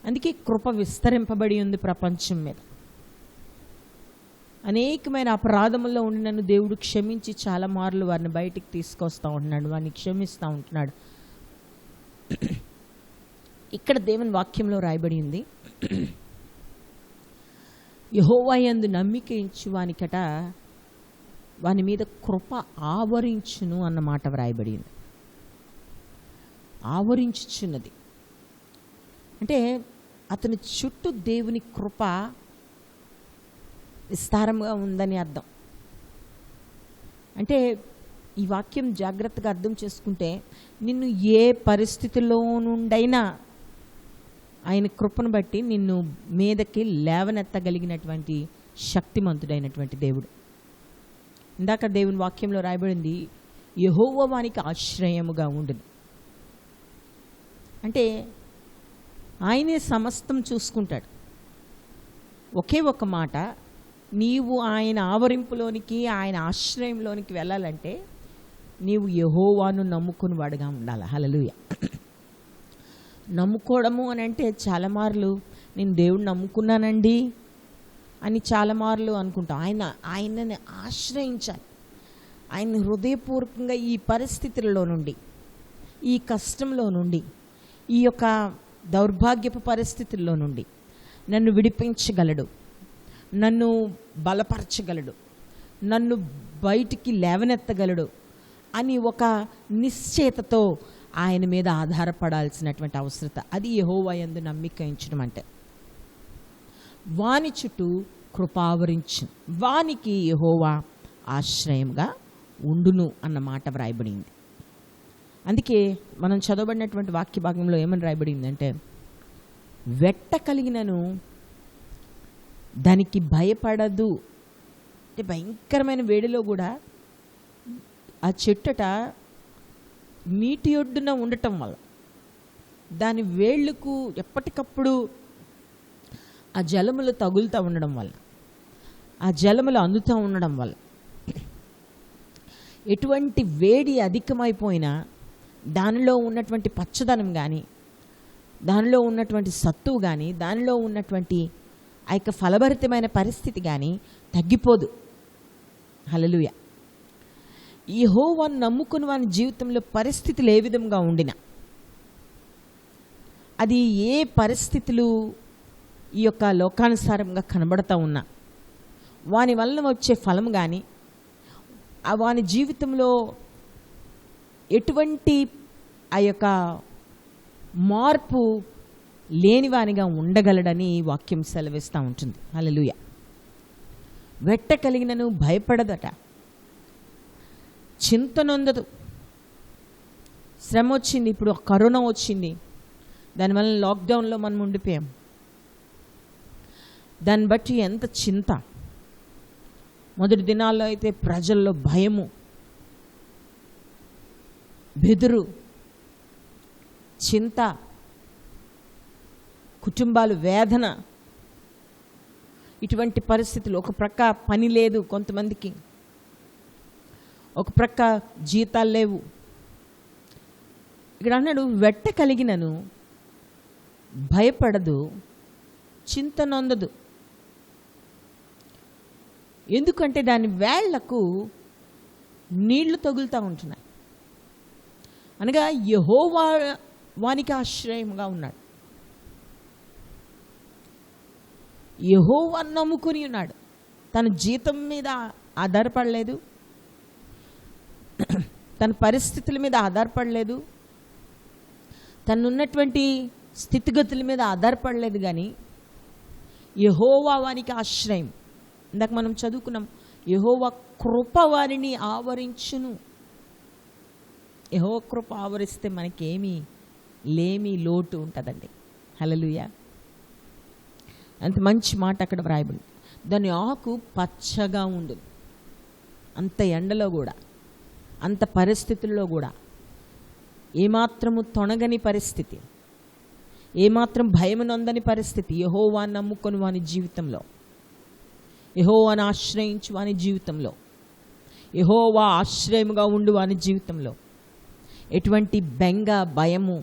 అందుకే కృప విస్తరింపబడి ఉంది ప్రపంచం మీద. అనేకమైన అపరాధముల్లో ఉండి నన్ను దేవుడు క్షమించి చాలా మార్లు వారిని బయటికి తీసుకొస్తూ ఉంటున్నాడు, వారిని క్షమిస్తూ ఉంటున్నాడు. ఇక్కడ దేవుని వాక్యంలో రాయబడి ఉంది, యెహోవా యందు నమ్మిక ఉంచు వానికట వాని మీద కృప ఆవరించును అన్న మాట వ్రాయబడింది. ఆవరించుచున్నది. అంటే అతని చుట్టూ దేవుని కృప విస్తారంగా ఉందని అర్థం. అంటే ఈ వాక్యం జాగ్రత్తగా అర్థం చేసుకుంటే నిన్ను ఏ పరిస్థితుల్లో నుండైనా ఆయన కృపను బట్టి నిన్ను మీదకి లేవనెత్తగలిగినటువంటి శక్తిమంతుడైనటువంటి దేవుడు. ఇందాక దేవుని వాక్యంలో రాయబడింది, యెహోవా వానికి ఆశ్రయముగా ఉండును. అంటే ఆయనే సమస్తం చూసుకుంటాడు. ఒకే ఒక మాట, నీవు ఆయన ఆవరింపులోనికి, ఆయన ఆశ్రయంలోనికి వెళ్ళాలంటే నీవు యెహోవాను నమ్ముకుని వాడుగా ఉండాలి. హల్లెలూయా. నమ్ముకోవడము అని అంటే చాలా మార్లు నేను దేవుడిని నమ్ముకున్నానండి అని చాలా మార్లు అనుకుంటాం. ఆయనని ఆశ్రయించాలి. ఆయన హృదయపూర్వకంగా ఈ పరిస్థితులలో నుండి, ఈ కష్టంలో నుండి, ఈ యొక్క దౌర్భాగ్యపు పరిస్థితుల్లో నుండి నన్ను విడిపించగలడు, నన్ను బలపరచగలడు, నన్ను బయటికి లేవనెత్తగలడు అని ఒక నిశ్చయతతో ఆయన మీద ఆధారపడాల్సినటువంటి అవసరత. అది యెహోవా యందు నమ్మిక ఉంచడం అంటే. వాని చుట్టూ కృపావరించు, వానికి యెహోవా ఆశ్రయంగా ఉండును అన్న మాట వ్రాయబడింది. అందుకే మనం చదవబడినటువంటి వాక్య భాగంలో ఏమని రాయబడిందంటే, వెట్ట కలిగినను దానికి భయపడదు. అంటే భయంకరమైన వేడిలో కూడా ఆ చెట్టట నీటి ఒడ్డున ఉండటం వల్ల, దాని వేళ్ళకు ఎప్పటికప్పుడు ఆ జలములు తగులుతూ ఉండడం వల్ల, ఆ జలములు అందుతూ ఉండడం వల్ల ఎటువంటి వేడి అధికమైపోయినా దానిలో ఉన్నటువంటి పచ్చదనం కానీ, దానిలో ఉన్నటువంటి సత్తువు కానీ, దానిలో ఉన్నటువంటి ఆ యొక్క ఫలభరితమైన పరిస్థితి కానీ తగ్గిపోదు. హల్లెలూయా. యెహోవాను నమ్ముకుని వాని జీవితంలో పరిస్థితులు ఏ విధంగా ఉండినా, అది ఏ పరిస్థితులు ఈ యొక్క లోకానుసారంగా కనబడుతూ ఉన్నా, వాని వలన వచ్చే ఫలం కానీ, వాని జీవితంలో ఎటువంటి ఆ యొక్క మార్పు లేనివానిగా ఉండగలడని వాక్యం సెలవిస్తూ ఉంటుంది. హల్లెలూయా. వెట్ట కలిగినను భయపడదట, చింత నొందదు. శ్రమ వచ్చింది, ఇప్పుడు కరోనా వచ్చింది, దానివల్ల లాక్డౌన్లో మనం ఉండిపోయాం. దాన్ని బట్టి ఎంత చింత. మొదటి దినాల్లో అయితే ప్రజల్లో భయము, బెదురు, చింత, కుటుంబాలు వేదన, ఇటువంటి పరిస్థితులు. ఒక ప్రక్క పని లేదు కొంతమందికి, ఒక ప్రక్క జీతాలు లేవు. ఇక్కడ అన్నాడు, వెట్ట కలిగినను భయపడదు, చింత నొందదు. ఎందుకంటే దాని వేళ్లకు నీళ్లు తగులుతూ ఉంటున్నాయి. అనగా యెహోవా వానికి ఆశ్రయంగా ఉన్నాడు, యెహోవాను నమ్ముకుని ఉన్నాడు. తన జీతం మీద ఆధారపడలేదు, తన పరిస్థితుల మీద ఆధారపడలేదు, తనున్నటువంటి స్థితిగతుల మీద ఆధారపడలేదు. కానీ యెహోవా వానికి ఆశ్రయం. ఇందాక మనం చదువుకున్నాం, యెహోవా కృప వారిని ఆవరించును. యెహోవా కృప ఆవరిస్తే మనకేమీ లేమి లోటు ఉంటుందండి. హల్లెలూయా. అంత మంచి మాట అక్కడ వ్రాయబడి. దాని ఆకు పచ్చగా ఉండు. అంత ఎండలో కూడా, అంత పరిస్థితుల్లో కూడా ఏమాత్రము తొణగని పరిస్థితి, ఏమాత్రం భయమునొందని పరిస్థితి యెహోవాను నమ్ముకొని వాని జీవితంలో, యెహోవాను ఆశ్రయించి వాని జీవితంలో, యెహోవా ఆశ్రయముగా ఉండు వాని జీవితంలో ఎటువంటి బెంగ, భయము,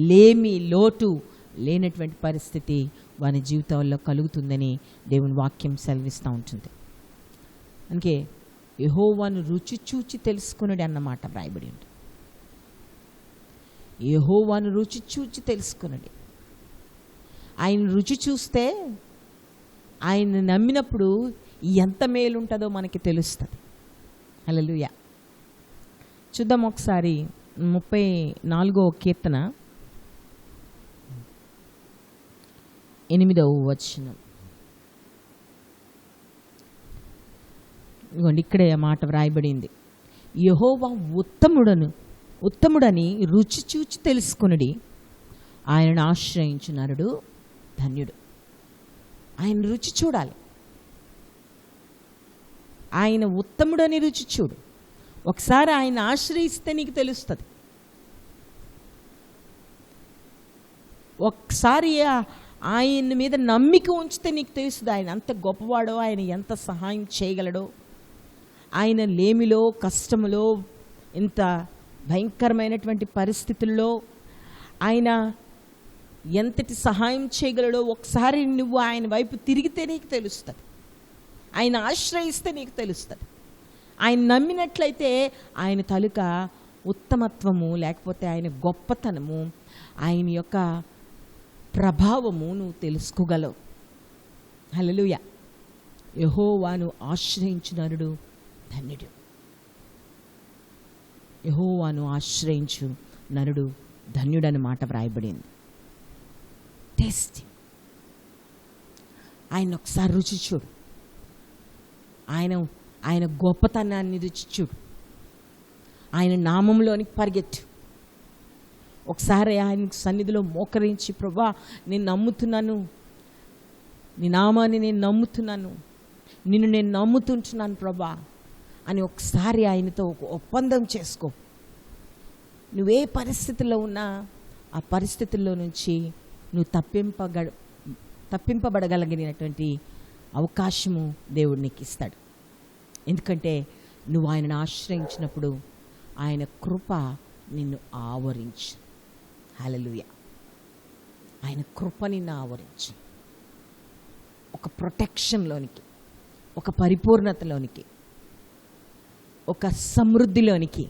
లేమి, లోటు లేనటువంటి పరిస్థితి వాని జీవితంలో కలుగుతుందని దేవుని వాక్యం సెలవిస్తూ ఉంటుంది. అందుకే యెహోవాను రుచి చూచి తెలుసుకున్నాడు అన్నమాట రాయబడి ఉంటుంది. యెహోవాను రుచి చూచి తెలుసుకున్నాడు. ఆయన రుచి చూస్తే, ఆయన నమ్మినప్పుడు ఎంత మేలు ఉంటుందో మనకి తెలుస్తుంది. హల్లెలూయా. చూద్దాం ఒకసారి 34వ కీర్తన 8వ వచనం. ఇదిగోండి, ఇక్కడే ఆ మాట వ్రాయబడింది. యెహోవా ఉత్తముడని రుచి చూచి తెలుసుకొనుడి, ఆయనను ఆశ్రయించు నరుడు ధన్యుడు. ఆయన రుచి చూడాలి. ఆయన ఉత్తముడని రుచి చూడు. ఒకసారి ఆయన ఆశ్రయిస్తే నీకు తెలుస్తుంది. ఒకసారి ఆయన మీద నమ్మిక ఉంచితే నీకు తెలుస్తుంది ఆయన ఎంత గొప్పవాడో, ఆయన ఎంత సహాయం చేయగలడో, ఆయన లేమిలో, కష్టములో, ఇంత భయంకరమైనటువంటి పరిస్థితుల్లో ఆయన ఎంతటి సహాయం చేయగలడో ఒకసారి నువ్వు ఆయన వైపు తిరిగితే నీకు తెలుస్తుంది. ఆయన ఆశ్రయిస్తే నీకు తెలుస్తుంది. ఆయన నమ్మినట్లయితే ఆయన తాలూక ఉత్తమత్వము, లేకపోతే ఆయన గొప్పతనము, ఆయన యొక్క ప్రభావము నువ్వు తెలుసుకోగలవు. హల్లెలూయా. యెహోవాను ఆశ్రయించు నరుడు ధన్యుడు. యెహోవాను ఆశ్రయించు నరుడు ధన్యుడని మాట వ్రాయబడింది. టేస్ట్ ఆయన ఒకసారి రుచి చూడు. ఆయన గొప్పతనాన్ని రుచి చూడు. ఆయన నామంలోనికి పరిగెట్టు. ఒకసారి ఆయన సన్నిధిలో మోకరించి, ప్రభా నేను నమ్ముతున్నాను, నీ నామాన్ని నేను నమ్ముతున్నాను, నిన్ను నేను నమ్ముతుంటున్నాను ప్రభా అని ఒకసారి ఆయనతో ఒక ఒప్పందం చేసుకో. నువ్వే పరిస్థితుల్లో ఉన్నా ఆ పరిస్థితుల్లో నుంచి నువ్వు తప్పింపబడగలిగినటువంటి అవకాశము దేవుడు నీకు ఇస్తాడు. ఎందుకంటే నువ్వు ఆయనను ఆశ్రయించినప్పుడు ఆయన కృప నిన్ను ఆవరించి. హల్లెలూయా. ఆయన కృప నిన్ను ఆవరించి ఒక ప్రొటెక్షన్లోనికి, ఒక పరిపూర్ణతలోనికి, ఒక సమృద్ధిలోనికి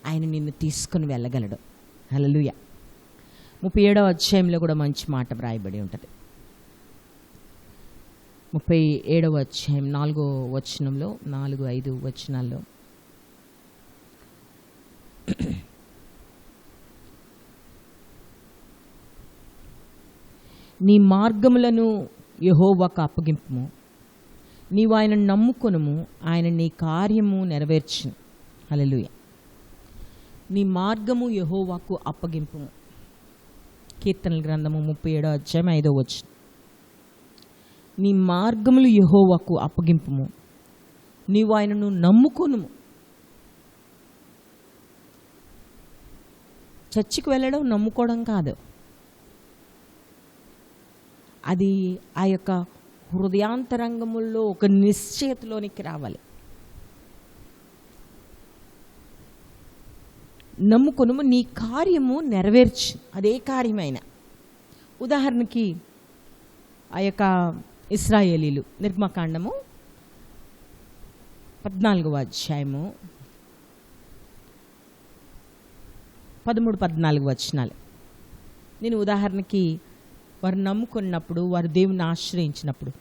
ఆయన నిన్ను తీసుకుని వెళ్ళగలడు. హల్లెలూయా. 37వ అధ్యాయంలో కూడా మంచి మాట వ్రాయబడి ఉంటుంది. 37వ అధ్యాయం 4వ వచనంలో, 4-5 వచనాల్లో, నీ మార్గములను యెహోవాకు అప్పగింపుము, నీవు ఆయనను నమ్ముకొనుము, ఆయన నీ కార్యము నెరవేర్చును. హల్లెలూయా. నీ మార్గము యెహోవాకు అప్పగింపుము. కీర్తనల గ్రంథము 37వ అధ్యాయం 5వ వచనం. నీ మార్గములు యెహోవాకు అప్పగింపుము, నీవు ఆయనను నమ్ముకొనుము. చర్చికి వెళ్ళడం నమ్ముకోవడం కాదు, అది ఆ యొక్క హృదయాంతరంగముల్లో ఒక నిశ్చయతలోనికి రావాలి. నమ్ముకొనుము, నీ కార్యము నెరవేర్చు. అదే కార్యమైన. ఉదాహరణకి ఆ యొక్క ఇశ్రాయేలీలు, నిర్గమకాండము 14వ అధ్యాయము 13-14 వచనాలు. నేను ఉదాహరణకి వారు నమ్ముకున్నప్పుడు, వారు దేవుని ఆశ్రయించినప్పుడు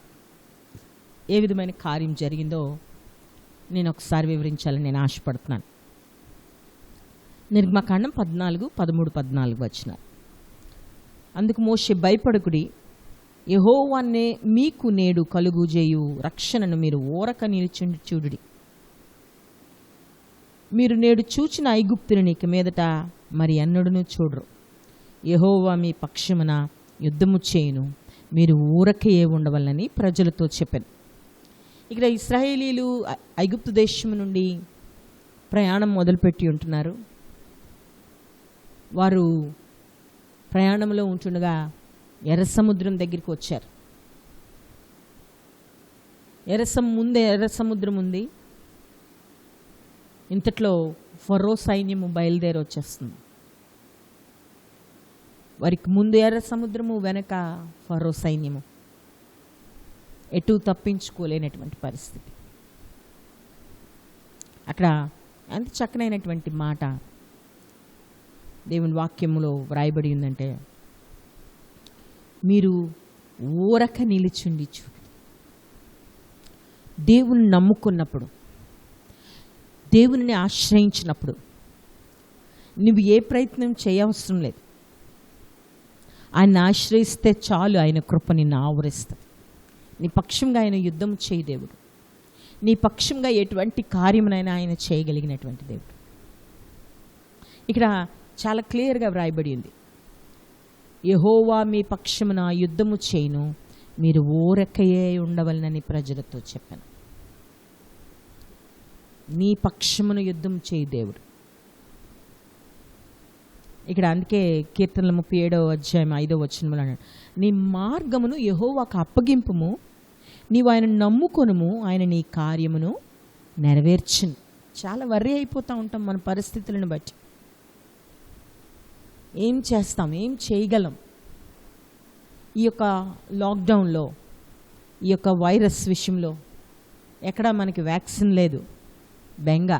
ఏ విధమైన కార్యం జరిగిందో నేను ఒకసారి వివరించాలని నేను ఆశపడుతున్నాను. నిర్గమకాండం 13-14 వచనాలు. అందుకు మోషే, భయపడకుడి, యెహోవానే మీకు నేడు కలుగుజేయు రక్షణను మీరు ఊరక నిలుచుండి చూడుడి. మీరు నేడు చూచిన ఐగుప్తుని ఇక మీదట మరి ఎన్నడూనూ చూడరు. యెహోవా మీ పక్షమున యుద్ధము చేయును, మీరు ఊరకే ఉండవలని ప్రజలతో చెప్పాను. ఇక్కడ ఇశ్రాయేలీలు ఐగుప్తు దేశం నుండి ప్రయాణం మొదలుపెట్టి ఉంటున్నారు. వారు ప్రయాణంలో ఉంటుండగా ఎర్ర సముద్రం దగ్గరికి వచ్చారు. ఎర్ర సముద్రం ఉంది. ఇంతట్లో ఫరో సైన్యము బయలుదేరి వచ్చేస్తుంది. వారికి ముందు ఎర్ర సముద్రము, వెనక ఫరో సైన్యము. ఎటు తప్పించుకోలేనటువంటి పరిస్థితి. అక్కడ ఎంత చక్కనైనటువంటి మాట దేవుని వాక్యములో వ్రాయబడి ఉందంటే, మీరు ఊరక నిలుచుండి చూడు. దేవుని నమ్ముకున్నప్పుడు, దేవుని ఆశ్రయించినప్పుడు నువ్వు ఏ ప్రయత్నం చేయవసరం లేదు. ఆయన ఆశ్రయిస్తే చాలు, ఆయన కృప నిన్ను ఆవరిస్తుంది. నీ పక్షంగా ఆయన యుద్ధం చేయి దేవుడు. నీ పక్షంగా ఎటువంటి కార్యమునైనా ఆయన చేయగలిగినటువంటి దేవుడు. ఇక్కడ చాలా క్లియర్గా వ్రాయబడి ఉంది, యెహోవా మీ పక్షమున యుద్ధము చేయును, మీరు ఊరకయే ఉండవలనని ప్రజలతో చెప్పాను. నీ పక్షమును యుద్ధం చేయి దేవుడు. ఇక్కడ అందుకే కీర్తనల 37వ అధ్యాయం 5వ వచనంలో అన్నాడు, నీ మార్గమును యెహోవాకు అప్పగింపుము, నీవు ఆయన నమ్ముకొనుము, ఆయన నీ కార్యమును నెరవేర్చును. చాలా వర్రీ అయిపోతూ ఉంటాం మన పరిస్థితులను బట్టి. ఏం చేస్తాం, ఏం చేయగలం? ఈ యొక్క లాక్డౌన్లో, ఈ యొక్క వైరస్ విషయంలో ఎక్కడా మనకి వ్యాక్సిన్ లేదు, బెంగ.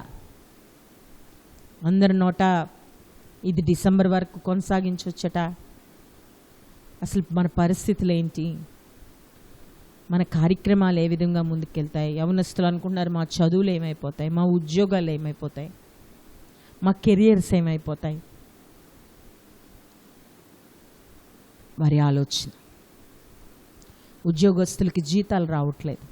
అందరి నోట ఇది డిసెంబర్ వరకు కొనసాగించవచ్చట. అసలు మన పరిస్థితులు ఏంటి? మన కార్యక్రమాలు ఏ విధంగా ముందుకెళ్తాయి? యవనస్తులు అనుకుంటున్నారు మా చదువులు ఏమైపోతాయి, మా ఉద్యోగాలు ఏమైపోతాయి, మా కెరియర్స్ ఏమైపోతాయి. వారి ఆలోచన. ఉద్యోగస్తులకి జీతాలు రావట్లేదు.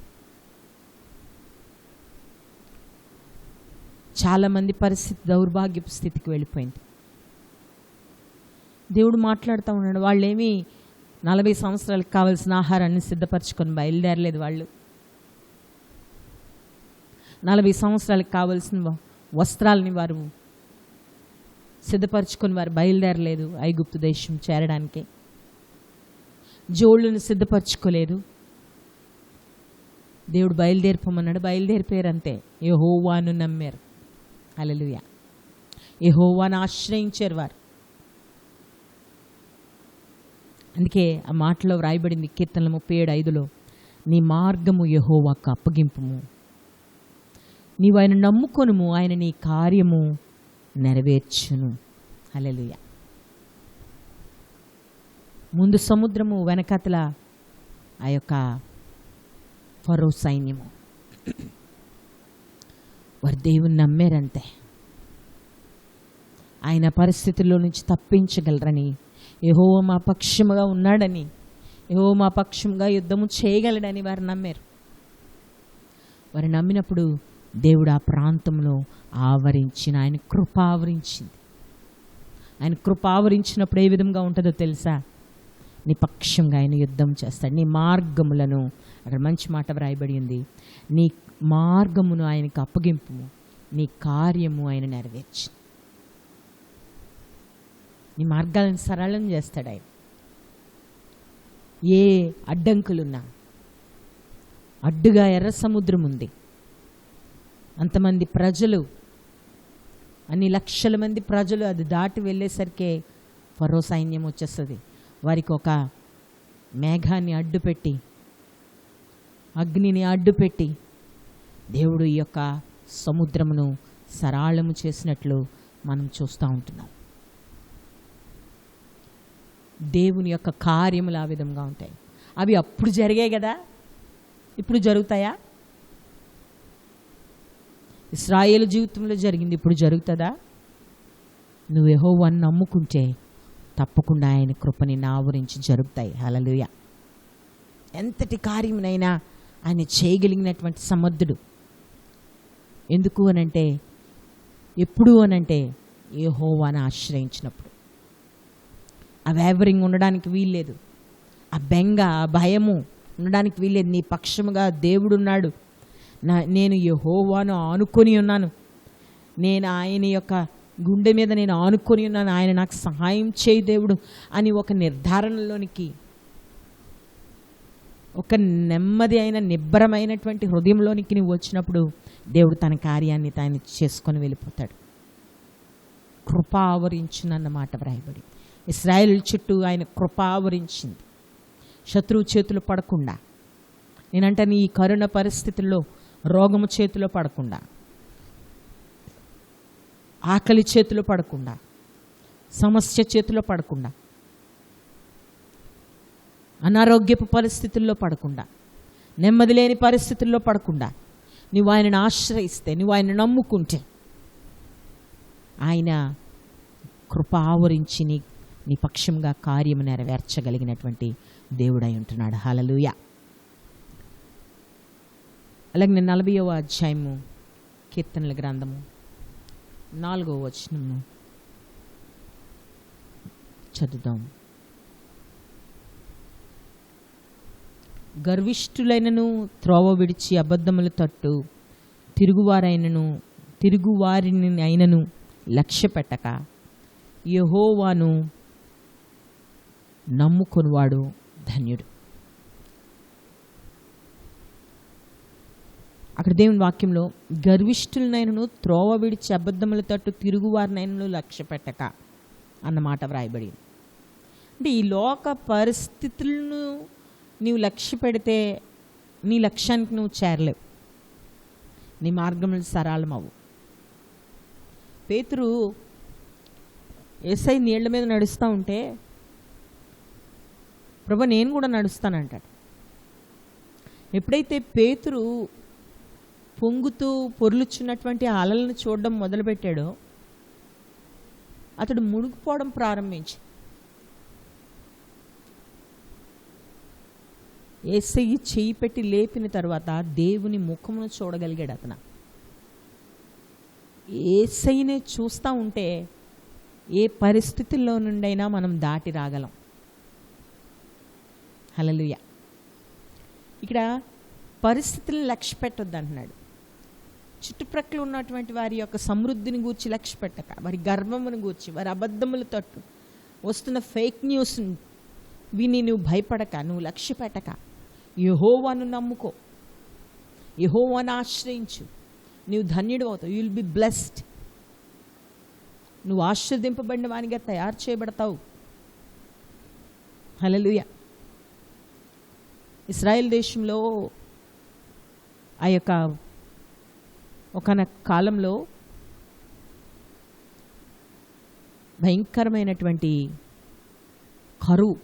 చాలామంది పరిస్థితి దౌర్భాగ్యపు స్థితికి వెళ్ళిపోయింది. దేవుడు మాట్లాడుతూ ఉన్నాడు, వాళ్ళేమీ 40 సంవత్సరాలకు కావాల్సిన ఆహారాన్ని సిద్ధపరచుకొని బయలుదేరలేదు. వాళ్ళు 40 సంవత్సరాలకు కావాల్సిన వస్త్రాలని వారు సిద్ధపరచుకొని వారు బయలుదేరలేదు ఐగుప్తు దేశం చేరడానికి. జోళ్ళను సిద్ధపరచుకోలేదు. దేవుడు బయలుదేరిపోమన్నాడు, బయలుదేరిపోయారు అంతే. యెహోవాను నమ్మారు. హల్లెలూయా. యెహోవాను ఆశ్రయించారు వారు. అందుకే ఆ మాటలో వ్రాయబడింది కీర్తనల 37:5లో, నీ మార్గము యెహోవాకు అప్పగింపుము, నీవు ఆయన నమ్ముకొనుము, ఆయన నీ కార్యము నెరవేర్చును. హల్లెలూయా. ముందు సముద్రము, వెనకతల ఆ యొక్క ఫరో సైన్యము. వారు దేవుని నమ్మారంతే. ఆయన పరిస్థితుల్లో నుంచి తప్పించగలరని, యెహోవా మా పక్షముగా ఉన్నాడని, యెహోవా మా పక్షముగా యుద్ధము చేయగలడని వారు నమ్మారు. వారు నమ్మినప్పుడు దేవుడు ఆ ప్రాంతంలో ఆవరించిన, ఆయన కృప ఆవరించింది. ఆయన కృప ఆవరించినప్పుడు ఏ విధంగా ఉంటుందో తెలుసా? నీ పక్షంగా ఆయన యుద్ధం చేస్తాడు. నీ మార్గములను, అక్కడ మంచి మాట వ్రాయబడి ఉంది, నీ మార్గమును ఆయనకు అప్పగింపుము, నీ కార్యము ఆయన నెరవేర్చి. నీ మార్గాలను సరళం చేస్తాడు ఆయన. ఏ అడ్డంకులున్నా, అడ్డుగా ఎర్ర సముద్రం ఉంది, అంతమంది ప్రజలు, అన్ని లక్షల మంది ప్రజలు అది దాటి వెళ్ళేసరికే ఫరో సైన్యం వచ్చేస్తుంది. వారికి ఒక మేఘాన్ని అడ్డుపెట్టి, అగ్నిని అడ్డుపెట్టి దేవుడు ఈ యొక్క సముద్రమును సరళము చేసినట్లు మనం చూస్తూ ఉంటున్నాం. దేవుని యొక్క కార్యములు ఆ విధంగా ఉంటాయి. అవి అప్పుడు జరిగాయి కదా, ఇప్పుడు జరుగుతాయా? ఇశ్రాయేలు జీవితంలో జరిగింది, ఇప్పుడు జరుగుతుందా? నువ్వు యెహోవాను నమ్ముకుంటే తప్పకుండా ఆయన కృపని ఆవరించి జరుగుతాయి. హల్లెలూయా. ఎంతటి కార్యమునైనా ఆయన చేయగలిగినటువంటి సమర్థుడు. ఎందుకు అనంటే, ఎప్పుడు అనంటే యెహోవాను ఆశ్రయించినప్పుడు. ఆ వేవరింగ్ ఉండడానికి వీల్లేదు, ఆ బెంగ, ఆ భయము ఉండడానికి వీల్లేదు. నీ పక్షముగా దేవుడున్నాడు. నేను యెహోవాను ఆనుకొని ఉన్నాను, నేను ఆయన యొక్క గుండె మీద నేను ఆనుకొని ఉన్నాను, ఆయన నాకు సహాయం చేయి దేవుడు అని ఒక నిర్ధారణలోనికి, ఒక నెమ్మది అయిన నిబ్బరమైనటువంటి హృదయంలోనికి నువ్వు వచ్చినప్పుడు దేవుడు తన కార్యాన్ని తాను చేసుకొని వెళ్ళిపోతాడు. కృప ఆవరించునన్న మాట వ్రాయబడి, ఇశ్రాయేలు చుట్టూ ఆయన కృప ఆవరించింది. శత్రువు చేతులు పడకుండా, నేనంటే ఈ కరుణ పరిస్థితుల్లో రోగము చేతిలో పడకుండా, ఆకలి చేతిలో పడకుండా, సమస్య చేతిలో పడకుండా, అనారోగ్యపు పరిస్థితుల్లో పడకుండా, నెమ్మది లేని పరిస్థితుల్లో పడకుండా నువ్వు ఆయనను ఆశ్రయిస్తే, నువ్వు ఆయన నమ్ముకుంటే ఆయన కృప ఆవరించి నీ పక్షంగా కార్యము నెరవేర్చగలిగినటువంటి దేవుడై ఉంటున్నాడు. హల్లెలూయా. అలాగే 40వ అధ్యాయము కీర్తనల గ్రంథము 4వ వచనము చదువుదాం. గర్విష్ఠులైనను త్రోవ విడిచి అబద్ధముల తట్టు తిరుగువారిని అయినను లక్ష్య పెట్టక యెహోవాను నమ్ముకొనివాడు ధన్యుడు. అక్కడ దేవుని వాక్యంలో గర్విష్ఠులనైనను త్రోవ విడిచి అబద్ధముల తట్టు తిరుగువారినైనను లక్ష్య పెట్టక అన్నమాట వ్రాయబడి. అంటే ఈ లోక పరిస్థితులను నీవు లక్ష్య పెడితే నీ లక్ష్యానికి నువ్వు చేరలేవు, నీ మార్గములు సరళమవు. పేతురు యేసయ్య నీళ్ల మీద నడుస్తూ ఉంటే ప్రభు నేను కూడా నడుస్తానంటాడు. ఎప్పుడైతే పేతురు పొంగుతూ పొర్లుచున్నటువంటి అలలను చూడడం మొదలుపెట్టాడో అతడు మునిగిపోవడం ప్రారంభించి యేసయ్య చెయ్యి పెట్టి లేపిన తర్వాత దేవుని ముఖమును చూడగలిగాడు అతను. యేసయ్యనే చూస్తూ ఉంటే ఏ పరిస్థితుల్లో నుండైనా మనం దాటి రాగలం. హల్లెలూయా. ఇక్కడ పరిస్థితులను లక్ష్య పెట్టొద్దు అంటున్నాడు. చుట్టుప్రక్కల ఉన్నటువంటి వారి యొక్క సమృద్ధిని గూర్చి లక్ష్య పెట్టక, వారి గర్వమును గూర్చి, వారి అబద్ధముల తట్టు వస్తున్న ఫేక్ న్యూస్ విని నువ్వు భయపడక, నువ్వు లక్ష్య పెట్టక యెహోవాను నమ్ముకో, యెహోవాను ఆశ్రయించు, నీవు ధన్యుడు అవుతావు. You will be blessed. నువ్వు ఆశీర్వదింపబడిన వానిగా తయారు చేయబడతావు. హల్లెలూయా. ఇశ్రాయేల్ దేశంలో ఆ యొక్క ఒకనొక కాలంలో భయంకరమైనటువంటి కరువు.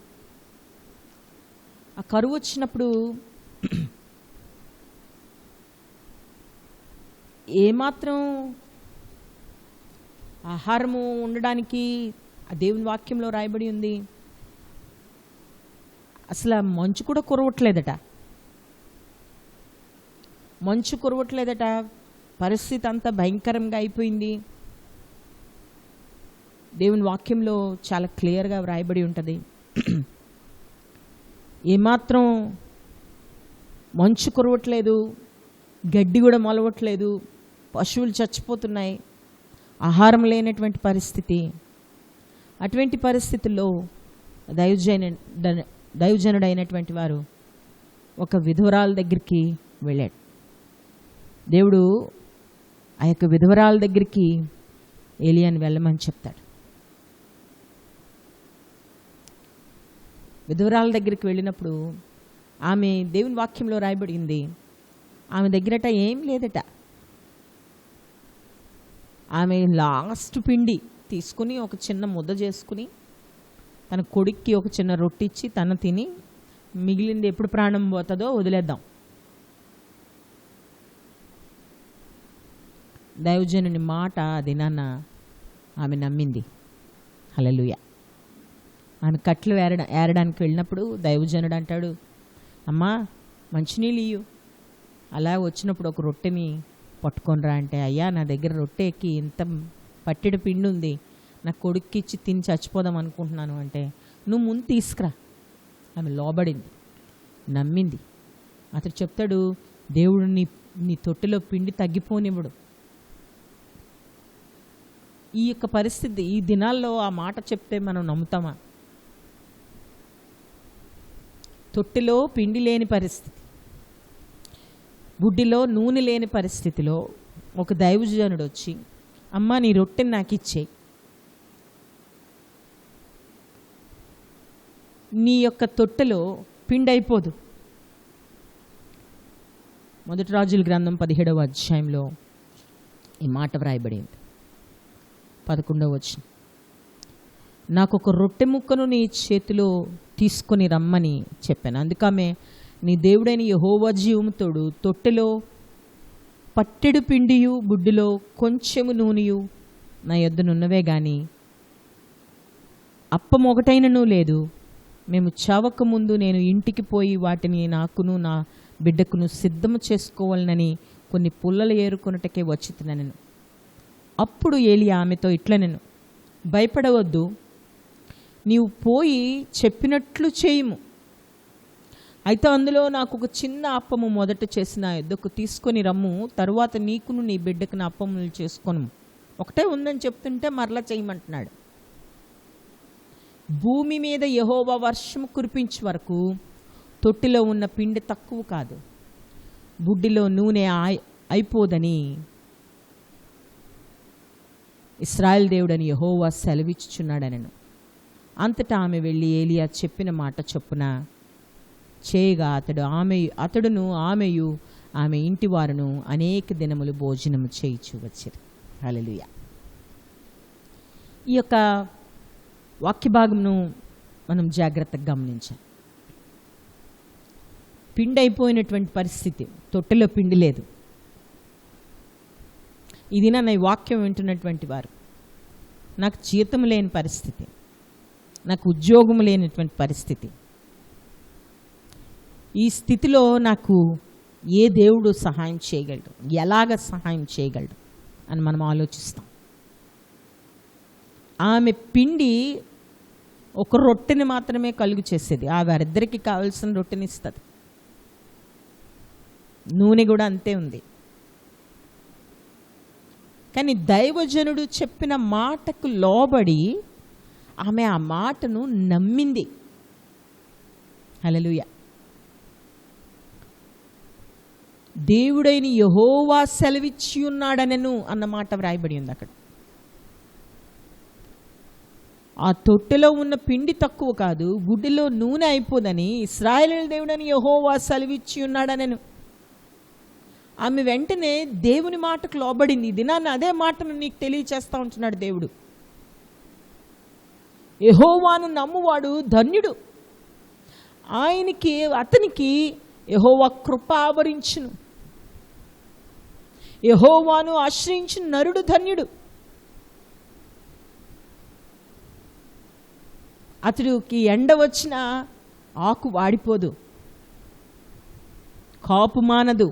ఆ కరువు వచ్చినప్పుడు ఏమాత్రం ఆహారము ఉండడానికి ఆ దేవుని వాక్యంలో రాయబడి ఉంది. అసలు మంచు కూడా కురవట్లేదట, మంచు కురవట్లేదట. పరిస్థితి అంతా భయంకరంగా అయిపోయింది. దేవుని వాక్యంలో చాలా క్లియర్గా వ్రాయబడి ఉంటుంది. ఏమాత్రం మంచు కురవట్లేదు, గడ్డి కూడా మొలవట్లేదు, పశువులు చచ్చిపోతున్నాయి, ఆహారం లేనటువంటి పరిస్థితి. అటువంటి పరిస్థితుల్లో దైవజనుడైనటువంటి వారు ఒక విధవరాల దగ్గరికి వెళ్ళాడు. దేవుడు ఆ యొక్క విధవరాల దగ్గరికి ఏలియాని వెళ్ళమని చెప్తాడు. విధవరాల దగ్గరికి వెళ్ళినప్పుడు ఆమె దేవుని వాక్యంలో రాయబడింది, ఆమె దగ్గరట ఏం లేదట. ఆమె లాస్ట్ పిండి తీసుకుని ఒక చిన్న ముద్ద చేసుకుని తన కొడుక్కి ఒక చిన్న రొట్టె ఇచ్చి తను తిని మిగిలింది ఎప్పుడు ప్రాణం పోతుందో వదిలేద్దాం. దైవజనుని మాట దినాన్న ఆమె నమ్మింది. హల్లెలూయా. ఆమె కట్లు ఏరడానికి వెళ్ళినప్పుడు దైవజనుడు అంటాడు, అమ్మా మంచినీళ్ళు ఇయ్యు. అలా వచ్చినప్పుడు ఒక రొట్టెని పట్టుకొనిరా అంటే, అయ్యా నా దగ్గర రొట్టెకి ఇంత పట్టెడు పిండి ఉంది, నా కొడుక్కి ఇచ్చి తిని చచ్చిపోదాం అనుకుంటున్నాను అంటే, నువ్వు ముందు తీసుకురా. ఆమె లోబడింది, నమ్మింది. అతడు చెప్తాడు, దేవుడు నీ తొట్టెలో పిండి తగ్గిపోనివ్వడు. ఈ యొక్క పరిస్థితి ఈ దినాల్లో ఆ మాట చెప్తే మనం నమ్ముతామా? తొట్టెలో పిండి లేని పరిస్థితి, గుడ్డిలో నూనె లేని పరిస్థితిలో ఒక దైవజనుడు వచ్చి, అమ్మా నీ రొట్టెని నాకు ఇచ్చేయి, నీ యొక్క తొట్టెలో పిండి అయిపోదు. మొదటి రాజుల గ్రంథం 17వ అధ్యాయంలో ఈ మాట వ్రాయబడింది. 11వ వచనం, నాకు ఒక రొట్టె ముక్కను నీ చేతిలో తీసుకొని రమ్మని చెప్పాను. అందుకమే నీ దేవుడైన యెహోవా జీవముతోడు తొట్టెలో పట్టెడు పిండియు బుడ్డిలో కొంచెము నూనెయు నా యొద్దనున్నవే గాని అప్పం ఒకటైనను లేదు. మేము చావక ముందు నేను ఇంటికి పోయి వాటిని నాకును నా బిడ్డకును సిద్ధము చేసుకోవాలనని కొన్ని పుల్లలు ఏరుకొనుటకే వచ్చితినెను. అప్పుడు ఏలియా ఆమెతో ఇట్లనెను, భయపడవద్దు, నీవు పోయి చెప్పినట్లు చేయుము. అయితే అందులో నాకు ఒక చిన్న అప్పము మొదట చేసిన ఎద్దకు తీసుకొని రమ్ము, తరువాత నీకును నీ బిడ్డకు నా అప్పములు చేసుకొను. ఒకటే ఉందని చెప్తుంటే మరలా చేయమంటున్నాడు. భూమి మీద యెహోవా వర్షము కురిపించే వరకు తొట్టిలో ఉన్న పిండి తక్కువ కాదు, బుడ్డిలో నూనె అయిపోదని ఇశ్రాయేలు దేవుడని యెహోవా సెలవిచ్చుచున్నాడనెను. అంతటా ఆమె వెళ్ళి ఏలియా చెప్పిన మాట చొప్పున చేయగా అతడును ఆమెయు ఆమె ఇంటి వారును అనేక దినములు భోజనము చేయిచు వచ్చారు. హల్లెలూయా. ఈ యొక్క వాక్య భాగమును మనం జాగ్రత్తగా గమనించాలి. పిండి అయిపోయినటువంటి పరిస్థితి, తొట్టెలో పిండి లేదు. ఇది నా వాక్యం వింటున్నటువంటి వారు, నాకు జీతం లేని పరిస్థితి, నాకు ఉద్యోగం లేనటువంటి పరిస్థితి, ఈ స్థితిలో నాకు ఏ దేవుడు సహాయం చేయగలడు, ఎలాగ సహాయం చేయగలడు అని మనం ఆలోచిస్తాం. ఆమె పిండి ఒక రొట్టెని మాత్రమే కలుగు చేసేది, ఆ వారిద్దరికి కావాల్సిన రొట్టెని ఇస్తుంది. నూనె కూడా అంతే ఉంది. కానీ దైవజనుడు చెప్పిన మాటకు లోబడి ఆమె ఆ మాటను నమ్మింది. హల్లెలూయా. దేవుడైన యెహోవా సెలవిచ్చి ఉన్నాడనెను అన్న మాట వ్రాయబడి ఉంది అక్కడ. ఆ తొట్టెలో ఉన్న పిండి తక్కువ కాదు, గుడ్డిలో నూనె అయిపోదని ఇశ్రాయేలు దేవుడని యెహోవా సెలవిచ్చి ఉన్నాడనెను. ఆమె వెంటనే దేవుని మాటకు లోబడింది. దినాన్ని అదే మాటను నీకు తెలియచేస్తా ఉంటున్నాడు దేవుడు. యెహోవాను నమ్మువాడు ధన్యుడు, అతనికి యెహోవా కృప ఆవరించును. యెహోవాను ఆశ్రయించిన నరుడు ధన్యుడు. అతడికి ఎండ వచ్చిన ఆకు వాడిపోదు, కాపు మానదు,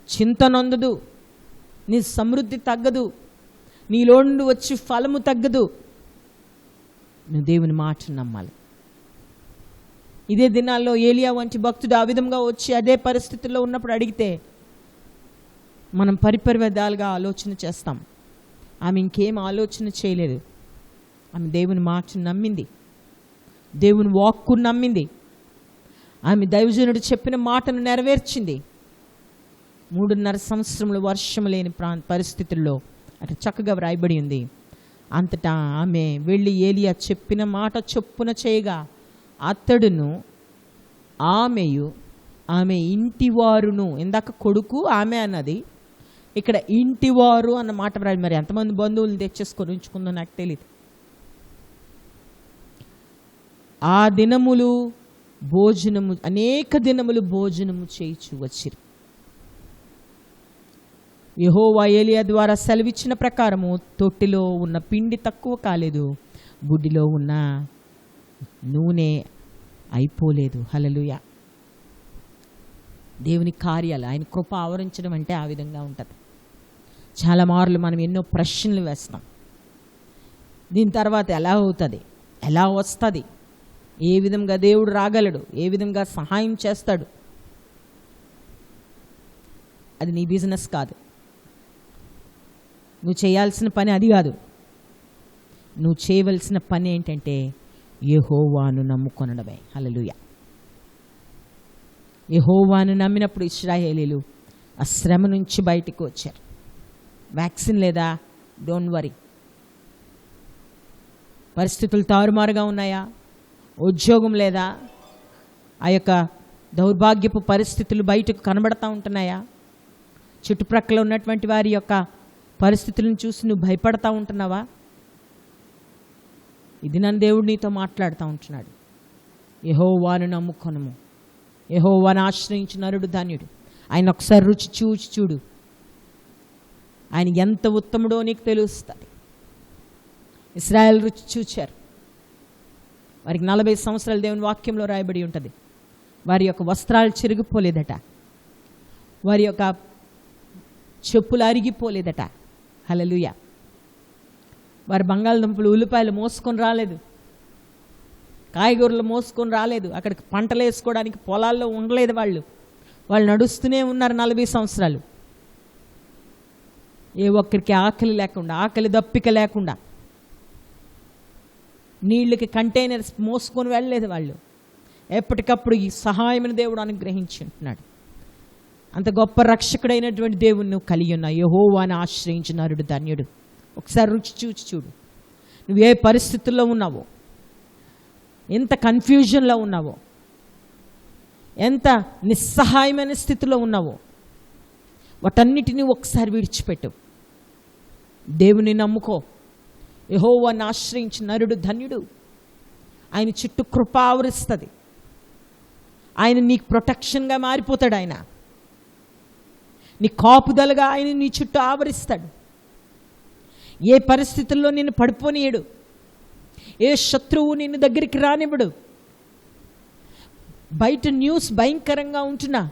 చింత నొందదు, నీ సమృద్ధి తగ్గదు, నీలో నుండి వచ్చి ఫలము తగ్గదు. నువ్వు దేవుని మాటను నమ్మాలి. ఇదే దినాల్లో ఏలియా వంటి భక్తుడు ఆ విధంగా వచ్చి అదే పరిస్థితుల్లో ఉన్నప్పుడు అడిగితే మనం పరిపరివిధాలుగా ఆలోచన చేస్తాం. ఆమె ఇంకేం ఆలోచన చేయలేదు. ఆమె దేవుని మాటను నమ్మింది, దేవుని వాక్కు నమ్మింది. ఆమె దైవజనుడు చెప్పిన మాటను నెరవేర్చింది. 3.5 సంవత్సరములు వర్షం లేని పరిస్థితుల్లో అటు చక్కగా వ్రాయబడి ఉంది. అంతటా ఆమె వెళ్ళి ఏలియా చెప్పిన మాట చొప్పున చేయగా అతడును ఆమెయు ఆమె ఇంటివారును, ఇందాక కొడుకు ఆమె అన్నది, ఇక్కడ ఇంటివారు అన్న మాట వ్రాయి. మరి ఎంతమంది బంధువులు తెచ్చేసుకొని ఉంచుకుందో నాకు తెలియదు. ఆ దినములు భోజనము, అనేక దినములు భోజనము చేయించు వచ్చిరు. యెహోవా ఏలియా ద్వారా సెలవిచ్చిన ప్రకారము తొట్టిలో ఉన్న పిండి తక్కువ కాలేదు, బుడ్డిలో ఉన్న నూనె అయిపోలేదు. హల్లెలూయా. దేవుని కార్యాలు, ఆయన కృప ఆవరించడం అంటే ఆ విధంగా ఉంటుంది. చాలా మార్లు మనం ఎన్నో ప్రశ్నలు వేస్తాం. దీని తర్వాత ఎలా అవుతుంది, ఎలా వస్తుంది, ఏ విధంగా దేవుడు రాగలడు, ఏ విధంగా సహాయం చేస్తాడు. అది నీ బిజినెస్ కాదు, నువ్వు చేయాల్సిన పని అది కాదు. నువ్వు చేయవలసిన పని ఏంటంటే యెహోవాను నమ్ముకొనడమే. హల్లెలూయా. యెహోవాను నమ్మినప్పుడు ఇశ్రాయేలీలు ఆ శ్రమ నుంచి బయటకు వచ్చారు. వ్యాక్సిన్ లేదా, డోంట్ వరీ. పరిస్థితులు తారుమారుగా ఉన్నాయా, ఉద్యోగం లేదా, ఆ యొక్క దౌర్భాగ్యపు పరిస్థితులు బయటకు కనబడతా ఉంటున్నాయా, చుట్టుప్రక్కల ఉన్నటువంటి వారి యొక్క పరిస్థితులను చూసి నువ్వు భయపడతా ఉంటున్నావా? ఇది నన్ను దేవుడు నీతో మాట్లాడుతూ ఉంటున్నాడు. యెహోవాను నమ్ముకొనుము, యెహోవాను ఆశ్రయించిన నరుడు ధన్యుడు. ఆయన ఒకసారి రుచి చూచి చూడు, ఆయన ఎంత ఉత్తముడో నీకు తెలుస్తుంది. ఇశ్రాయేలు రుచి చూచారు, వారికి 40 సంవత్సరాలు దేవుని వాక్యంలో రాయబడి ఉంటుంది. వారి యొక్క వస్త్రాలు చిరిగిపోలేదట, వారి యొక్క చెప్పులు అరిగిపోలేదట. హల్లెలూయా. వారి బంగాళదుంపలు ఉల్లిపాయలు మోసుకొని రాలేదు, కాయగూరలు మోసుకొని రాలేదు, అక్కడికి పంటలు వేసుకోవడానికి పొలాల్లో ఉండలేదు. వాళ్ళు నడుస్తూనే ఉన్నారు 40 సంవత్సరాలు. ఏ ఒక్కరికి ఆకలి లేకుండా, ఆకలి దప్పిక లేకుండా, నీళ్ళకి కంటైనర్స్ మోసుకొని వెళ్ళలేదు. వాళ్ళు ఎప్పటికప్పుడు ఈ సహాయమైన దేవుడు అనుగ్రహించి ఉంటున్నాడు. అంత గొప్ప రక్షకుడైనటువంటి దేవుని నువ్వు కలిగి ఉన్నావు. యెహోవాను ఆశ్రయించిన నరుడు ధన్యుడు. ఒకసారి రుచి చూచి చూడు. నువ్వు ఏ పరిస్థితుల్లో ఉన్నావో, ఎంత కన్ఫ్యూజన్లో ఉన్నావో, ఎంత నిస్సహాయమైన స్థితిలో ఉన్నావో, వాటన్నిటినీ ఒకసారి విడిచిపెట్టు. దేవుని నమ్ముకో. యెహోవాను ఆశ్రయించిన నరుడు ధన్యుడు. ఆయన చుట్టూ కృప ఆవరిస్తుంది. ఆయన నీకు ప్రొటెక్షన్గా మారిపోతాడు. ఆయన నీ కాపుదలగా ఆయన నీ చుట్టూ ఆవరిస్తాడు. ఏ పరిస్థితుల్లో నిన్ను పడిపోనీయడు. ఏ శత్రువు నిన్ను దగ్గరికి రానివ్వడు. బయట న్యూస్ భయంకరంగా ఉంటున్నా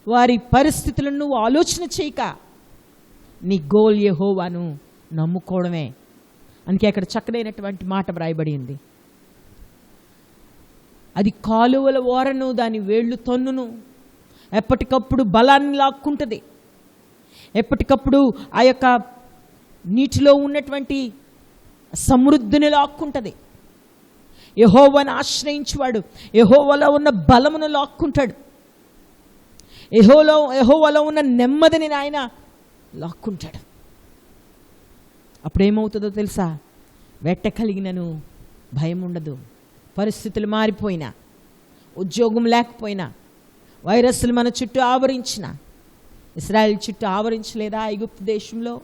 వారి పరిస్థితులను నువ్వు ఆలోచన చేయక నీ గోల్ యెహోవాను నమ్ముకోవడమే. అందుకే అక్కడ చక్కనైనటువంటి మాట వ్రాయబడింది. అది కాలువల ఓరను, దాని వేళ్ళు తన్నును, ఎప్పటికప్పుడు బలాన్ని లాక్కుంటుంది, ఎప్పటికప్పుడు ఆ యొక్క నీటిలో ఉన్నటువంటి సమృద్ధిని లాక్కుంటుంది. యెహోవాను ఆశ్రయించువాడు యెహోవాలో ఉన్న బలమును లాక్కుంటాడు. యెహోవాలో ఉన్న నెమ్మదిని ఆయన లాక్కుంటాడు. అప్పుడేమవుతుందో తెలుసా? వెట్ట కలిగినను భయం ఉండదు. పరిస్థితులు మారిపోయినా, ఉద్యోగం లేకపోయినా, వైరస్లు మన చుట్టూ ఆవరించిన, ఇశ్రాయేల్ చుట్టూ ఆవరించలేదా? ఐగుప్తు దేశంలో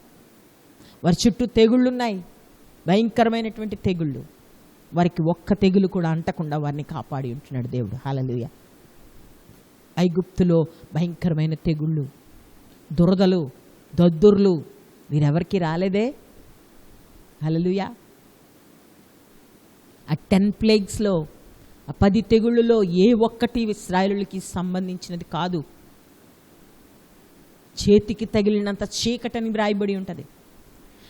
వారి చుట్టూ తెగుళ్ళున్నాయి, భయంకరమైనటువంటి తెగుళ్ళు. వారికి ఒక్క తెగులు కూడా అంటకుండా వారిని కాపాడి ఉంటున్నాడు దేవుడు. హల్లెలూయా. ఐగుప్తులో భయంకరమైన తెగుళ్ళు, దురదలు, దద్దుర్లు వీరెవరికి రాలేదే? హల్లెలూయా. ఆ 10 ప్లేగ్స్లో, ఆ 10 తెగుళ్ళలో ఏ ఒక్కటి ఇశ్రాయేలుకి సంబంధించినది కాదు. చేతికి తగిలినంత చీకటని వ్రాయబడి ఉంటుంది.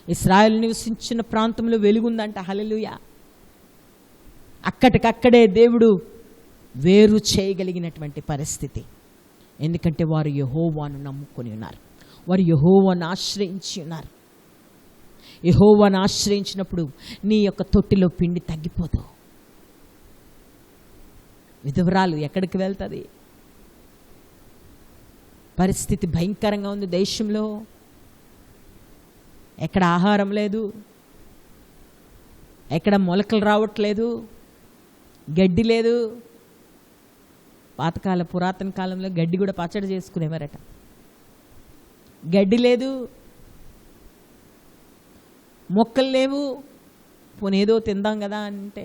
ఇశ్రాయేలు నివసించిన ప్రాంతంలో వెలుగుందంట. హల్లెలూయా. అక్కడికక్కడే దేవుడు వేరు చేయగలిగినటువంటి పరిస్థితి. ఎందుకంటే వారు యెహోవాను నమ్ముకొని ఉన్నారు, వారు యెహోవాను ఆశ్రయించి ఉన్నారు. యెహోవాను ఆశ్రయించినప్పుడు నీ యొక్క తొట్టిలో పిండి తగ్గిపోదు. విధవరాలు ఎక్కడికి వెళ్తుంది? పరిస్థితి భయంకరంగా ఉంది దేశంలో. ఎక్కడ ఆహారం లేదు, ఎక్కడ మొలకలు రావట్లేదు, గడ్డి లేదు. పురాతన కాలంలో గడ్డి కూడా పచ్చడి చేసుకునేవారట. గడ్డి లేదు, మొక్కలు లేవు. పోనేదో తిందాం కదా అంటే,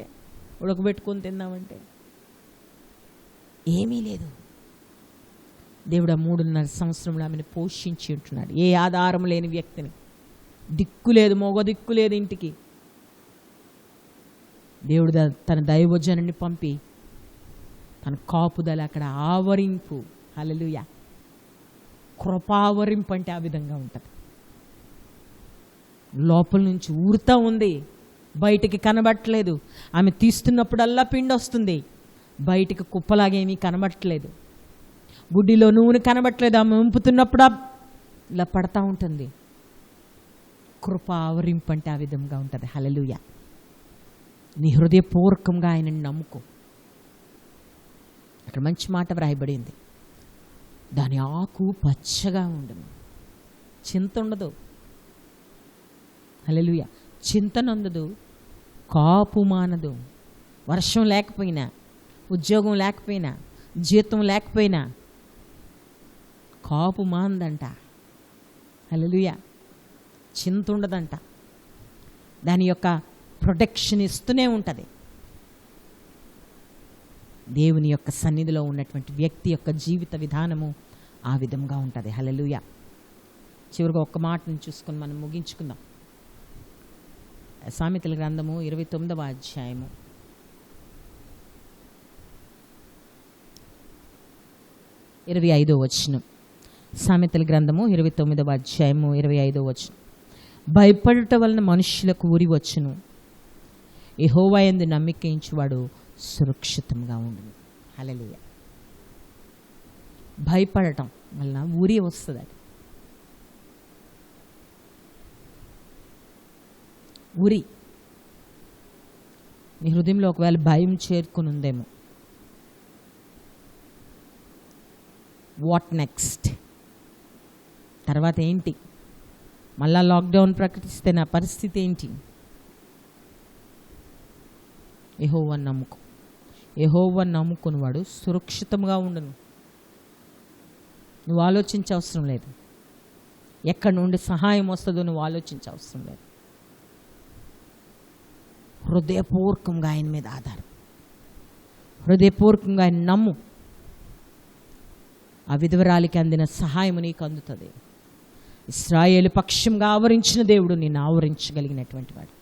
ఉడకబెట్టుకొని తిందామంటే ఏమీ లేదు. దేవుడు 3.5 సంవత్సరంలో ఆమెను పోషించి ఉంటున్నాడు. ఏ ఆధారం లేని వ్యక్తిని, దిక్కు లేదు, మొగ దిక్కు లేదు ఇంటికి. దేవుడు తన దైవజనుని పంపి తన కాపుదల అక్కడ ఆవరింపు. హల్లెలూయా. కృపావరింపు అంటే ఆ విధంగా ఉంటుంది. లోపల నుంచి ఊరుతా ఉంది, బయటికి కనబట్టలేదు. ఆమె తీస్తున్నప్పుడల్లా పిండి వస్తుంది, బయటికి కుప్పలాగేమీ కనబట్టలేదు. బుడ్డిలో నూనె కనబట్టలేదు, ఆమె ఉంపుతున్నప్పుడు ఇలా పడతా ఉంటుంది. కృప ఆవరింపు అంటే ఆ విధంగా ఉంటుంది. హల్లెలూయా. నీ హృదయపూర్వకంగా ఆయనని నమ్ముకో. అక్కడ మంచి మాట వ్రాయబడింది. దాని ఆకు పచ్చగా ఉండను, చింత ఉండదు. హల్లెలూయా. చింతనందదు, కాపు మానదు. వర్షం లేకపోయినా, ఉద్యోగం లేకపోయినా, జీతం లేకపోయినా కాపు మాందంట. హల్లెలూయా. చింత ఉండదంట. దాని యొక్క ప్రొటెక్షన్ ఇస్తూనే ఉంటుంది. దేవుని యొక్క సన్నిధిలో ఉన్నటువంటి వ్యక్తి యొక్క జీవిత విధానము ఆ విధంగా ఉంటుంది. హల్లెలూయా. చివరిగా ఒక్క మాటను చూసుకొని మనం ముగించుకుందాం. సామెతల గ్రంథము 29వ అధ్యాయము 25వ వచనం. సామెతల గ్రంథము 29వ అధ్యాయము 25వ వచనం. భయపడుట వలన మనుష్యులకు ఉరి వచ్చును, యెహోవా యందు నమ్మిక ఉంచువాడు సురక్షితంగా ఉండును. హల్లెలూయా. భయపడటం వలన ఉరి వస్తుంది. ఉరి నీ హృదయంలో ఒకవేళ భయం చేరుకుని ఉందేమో. What next? తర్వాత ఏంటి? మళ్ళా లాక్డౌన్ ప్రకటిస్తే నా పరిస్థితి ఏంటి? యెహోవాను నమ్ముకో. యెహోవాను నమ్ముకుని వాడు సురక్షితంగా ఉండను. నువ్వు ఆలోచించే అవసరం లేదు. ఎక్కడి నుండి సహాయం వస్తుందో నువ్వు ఆలోచించే అవసరం లేదు. హృదయపూర్వకంగా ఆయన మీద ఆధారం, హృదయపూర్వకంగా ఆయన నమ్ము. ఆ విధవరాలికి అందిన సహాయం నీకు అందుతుంది. ఇశ్రాయేలు పక్షంగా ఆవరించిన దేవుడు నిన్ను ఆవరించగలిగినటువంటి వాడు.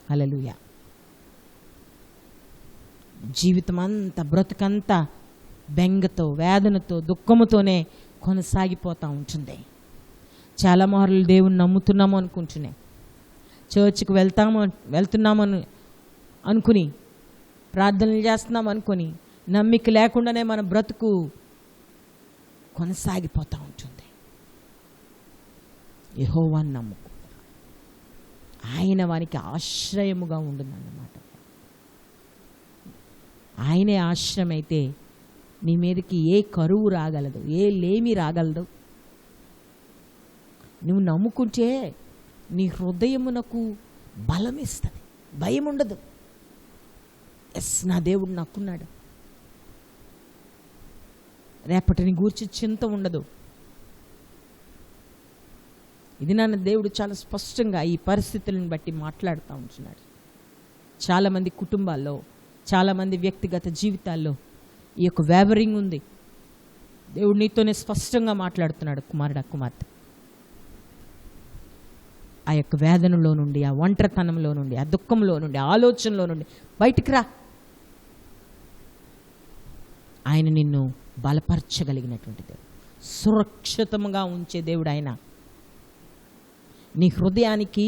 హల్లెలూయా. జీవితం అంతా, బ్రతుకంతా బెంగతో, వేదనతో, దుఃఖముతోనే కొనసాగిపోతూ ఉంటుంది. చాలా మార్లు దేవుని నమ్ముతున్నాము అనుకుంటున్నాం, చర్చ్కి వెళ్తున్నామని అనుకుని, ప్రార్థనలు చేస్తున్నాం అనుకుని, నమ్మిక లేకుండానే మన బ్రతుకు కొనసాగిపోతూ ఉంటుంది. యెహోవాను నమ్ముకో. ఆయన వానికి ఆశ్రయముగా ఉంటుందన్నమాట. ఆయనే ఆశ్రయం అయితే నీ మీదకి ఏ కరువు రాగలదు, ఏ లేమి రాగలదు. నువ్వు నమ్ముకుంటే నీ హృదయమునకు బలం ఇస్తుంది, భయం ఉండదు. ఎస్, నా దేవుడు నాకున్నాడు, రేపటిని గూర్చి చింత ఉండదు. ఇది నాన్న దేవుడు చాలా స్పష్టంగా ఈ పరిస్థితులను బట్టి మాట్లాడుతూ ఉంటున్నాడు. చాలామంది కుటుంబాల్లో, చాలామంది వ్యక్తిగత జీవితాల్లో ఈ యొక్క వేవరింగ్ ఉంది. దేవుడు నీతోనే స్పష్టంగా మాట్లాడుతున్నాడు. కుమారుడా, కుమార్తె, ఆ యొక్క వేదనలో నుండి, ఆ ఒంటరితనంలో నుండి, ఆ దుఃఖంలో నుండి, ఆలోచనలో నుండి బయటికి రా. ఆయన నిన్ను బలపరచగలిగినటువంటి దేవుడు, సురక్షితంగా ఉంచే దేవుడు ఆయన. నీ హృదయానికి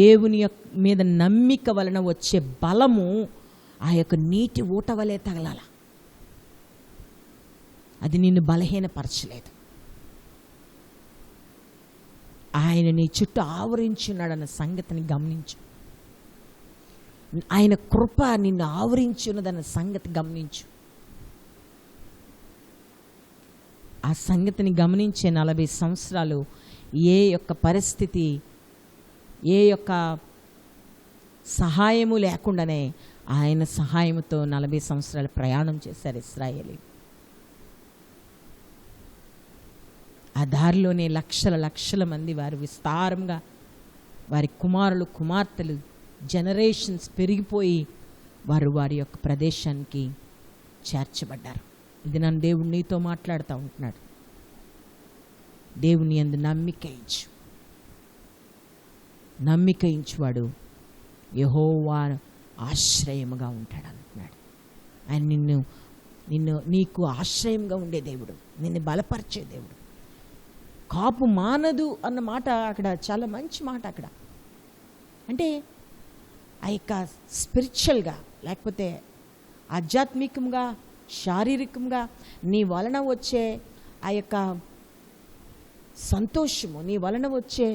దేవుని మీద నమ్మిక వలన వచ్చే బలము ఆ యొక్క నీటి ఊట వలె తగలాల. అది నిన్ను బలహీనపరచలేదు. ఆయన నీ చుట్టూ ఆవరించున్నాడన్న సంగతిని గమనించు. ఆయన కృప నిన్ను ఆవరించున్నదన్న సంగతి గమనించు. ఆ సంగతిని గమనించే 40 సంవత్సరాలు ఏ యొక్క పరిస్థితి, ఏ యొక్క సహాయము లేకుండానే ఆయన సహాయముతో 40 సంవత్సరాలు ప్రయాణం చేశారు ఇశ్రాయేలు. ఆ దారిలోనే లక్షల మంది వారు విస్తారంగా, వారి కుమారులు, కుమార్తెలు, జనరేషన్స్ పెరిగిపోయి వారు వారి యొక్క ప్రదేశానికి చేర్చబడ్డారు. ఇది నన్ను దేవుడు నీతో మాట్లాడుతూ ఉంటున్నాడు. దేవుని యందు నమ్మిక ఇంచు. నమ్మిక ఇంచువాడు యెహోవా ఆశ్రయముగా ఉంటాడు అంటున్నాడు. ఆయన నీకు ఆశ్రయంగా ఉండే దేవుడు, నిన్ను బలపరిచే దేవుడు. కాపు మానదు అన్న మాట అక్కడ చాలా మంచి మాట. అక్కడ అంటే ఆ యొక్క స్పిరిచువల్గా, లేకపోతే ఆధ్యాత్మికంగా, శారీరకంగా నీ వలన వచ్చే ఆ యొక్క సంతోషము, నీ వలన వచ్చే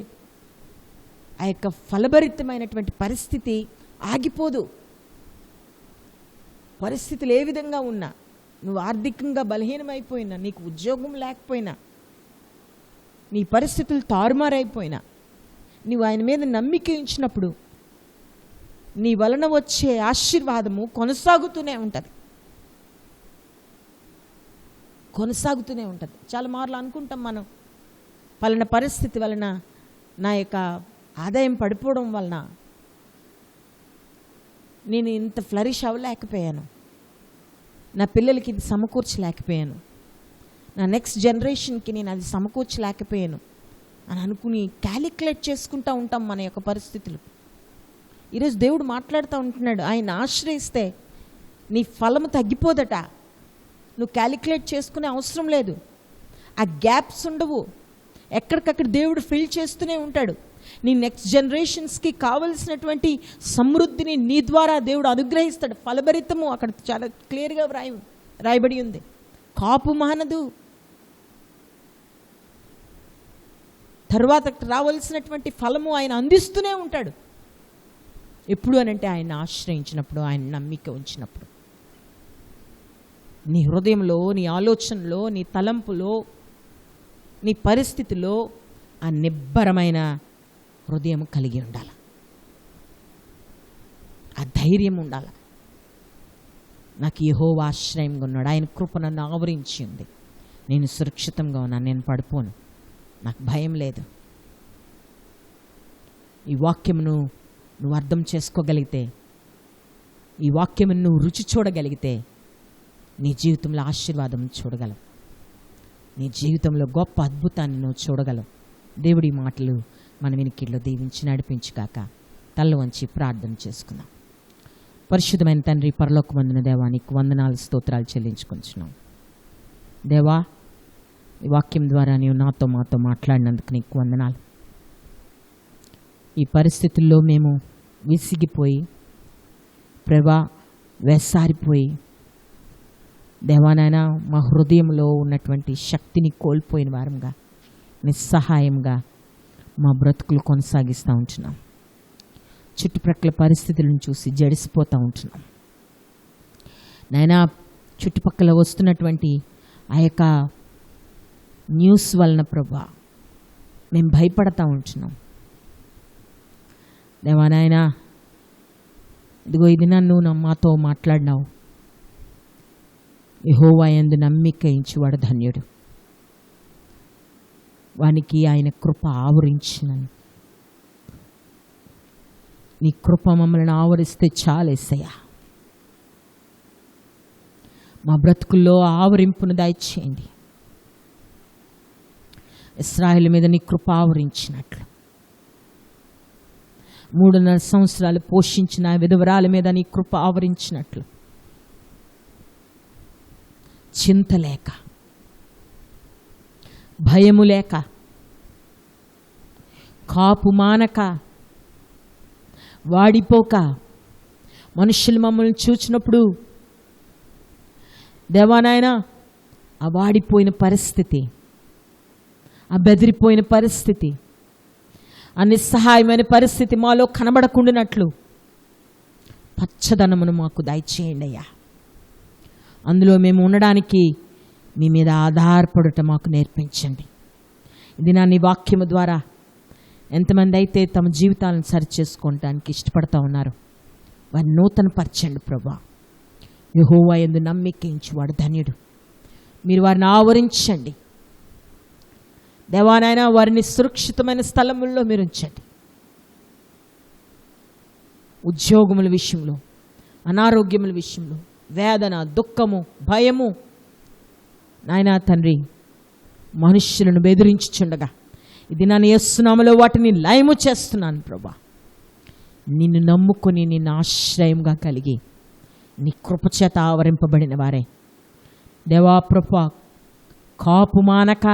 ఆ యొక్క ఫలభరితమైనటువంటి పరిస్థితి ఆగిపోదు. పరిస్థితులు ఏ విధంగా ఉన్నా, నువ్వు ఆర్థికంగా బలహీనమైపోయినా, నీకు ఉద్యోగం లేకపోయినా, నీ పరిస్థితులు తారుమారైపోయినా, నువ్వు ఆయన మీద నమ్మిక ఉంచినప్పుడు నీ వలన వచ్చే ఆశీర్వాదము కొనసాగుతూనే ఉంటుంది. కొనసాగుతూనే ఉంటుంది. చాలా మార్లు అనుకుంటాం మనం, పలానా పరిస్థితి వలన నా యొక్క ఆదాయం పడిపోవడం వలన నేను ఇంత ఫ్లరిష్ అవ్వలేకపోయాను, నా పిల్లలకి ఇది సమకూర్చలేకపోయాను, నా నెక్స్ట్ జనరేషన్కి నేను అది సమకూర్చలేకపోయాను అని అనుకుని క్యాలిక్యులేట్ చేసుకుంటూ ఉంటాం మన యొక్క పరిస్థితులు. ఈరోజు దేవుడు మాట్లాడుతూ ఉంటున్నాడు, ఆయన ఆశ్రయిస్తే నీ ఫలము తగ్గిపోదట. నువ్వు క్యాలిక్యులేట్ చేసుకునే అవసరం లేదు. ఆ గ్యాప్స్ ఉండవు. ఎక్కడికక్కడ దేవుడు ఫిల్ చేస్తూనే ఉంటాడు. నీ నెక్స్ట్ జనరేషన్స్కి కావలసినటువంటి సమృద్ధిని నీ ద్వారా దేవుడు అనుగ్రహిస్తాడు. ఫలభరితము అక్కడ చాలా క్లియర్గా రాయబడి ఉంది. కాపు మానదు. తర్వాత రావాల్సినటువంటి ఫలము ఆయన అందిస్తూనే ఉంటాడు. ఎప్పుడు అనంటే ఆయన ఆశ్రయించినప్పుడు, ఆయన నమ్మిక ఉంచినప్పుడు. నీ హృదయంలో, నీ ఆలోచనలో, నీ తలంపులో, నీ పరిస్థితిలో ఆ నిబ్బరమైన హృదయం కలిగి ఉండాలి. ఆ ధైర్యం ఉండాలి. నాకు యెహోవా ఆశ్రయంగా ఉన్నాడు, ఆయన కృప నన్ను ఆవరించి ఉంది, నేను సురక్షితంగా ఉన్నాను, నేను పడిపోను, నాకు భయం లేదు. ఈ వాక్యమును నువ్వు అర్థం చేసుకోగలిగితే, ఈ వాక్యమును నువ్వు రుచి చూడగలిగితే నీ జీవితంలో ఆశీర్వాదం చూడగలవు. నీ జీవితంలో గొప్ప అద్భుతాన్ని నువ్వు చూడగలవు. దేవుడి మాటలు మన వినికిడిలో దీవించి నడిపించుగాక. తల్ల వంచి ప్రార్థన చేసుకుందాం. పరిశుద్ధమైన తండ్రి, పరలోకమందున దేవా, నీకు వందనాలు స్తోత్రాలు చెల్లించుకుంటున్నాం. దేవా, ఈ వాక్యం ద్వారా నీవు నాతో మాతో మాట్లాడినందుకు నీకు వందనాలు. ఈ పరిస్థితుల్లో మేము విసిగిపోయి, ప్రభా, వేసారిపోయి, దేవానైనా మా హృదయంలో ఉన్నటువంటి శక్తిని కోల్పోయిన వారంగా, నిస్సహాయంగా మా బ్రతుకులు కొనసాగిస్తూ ఉంటున్నాం. చుట్టుప్రక్కల పరిస్థితులను చూసి జడిసిపోతూ ఉంటున్నాం. నాయనా, చుట్టుపక్కల వస్తున్నటువంటి ఆ యొక్క న్యూస్ వలన ప్రభా మేము భయపడతా ఉంటున్నాం. దేవానాయనా, ఇదిగో ఇది నన్ను మాతో మాట్లాడినావు. యెహోవా యందు నమ్మిక ఉంచువాడు ధన్యుడు, వానికి ఆయన కృప ఆవరించినను. నీ కృప మమ్మల్ని ఆవరిస్తే చాలేసయ్యా. మా బ్రతుకుల్లో ఆవరింపును దయచేయండి. ఇశ్రాయేలు మీద నీ కృప ఆవరించినట్లు, 3.5 సంవత్సరాలు పోషించిన విధవరాల మీద నీ కృప ఆవరించినట్లు, చింత లేక, భయము లేక, కాపు మానక, వాడిపోక, మనుషులు మమ్మల్ని చూచినప్పుడు దేవానాయన ఆ వాడిపోయిన పరిస్థితి, ఆ బెదిరిపోయిన పరిస్థితి, ఆ నిస్సహాయమైన పరిస్థితి మాలో కనబడకుండానట్లు పచ్చదనమును మాకు దయచేయండి అయ్యా. అందులో మేము ఉండడానికి మీ మీద ఆధారపడుట మాకు నేర్పించండి. ఇది నా నీ వాక్యము ద్వారా ఎంతమంది అయితే తమ జీవితాలను సరిచేసుకోవడానికి ఇష్టపడతా ఉన్నారు, వారిని నూతనపరచండి ప్రభా. యెహోవా యందు నమ్మిక ఉంచువాడు ధన్యుడు. మీరు వారిని ఆవరించండి దేవానాయన, వారిని సురక్షితమైన స్థలముల్లో మీరు ఉంచండి. ఉద్యోగముల విషయంలో, అనారోగ్యముల విషయంలో, వేదన, దుఃఖము, భయము, నాయనా తండ్రి, మనుష్యులను బెదిరించుచుండగా ఇది నన్ను యేసునామములో వాటిని లయము చేస్తున్నాను ప్రభా. నిన్ను నమ్ముకొని నిన్ను ఆశ్రయంగా కలిగి నీ కృపచేత ఆవరింపబడిన వారే దేవా ప్రభా, కాపు మానక,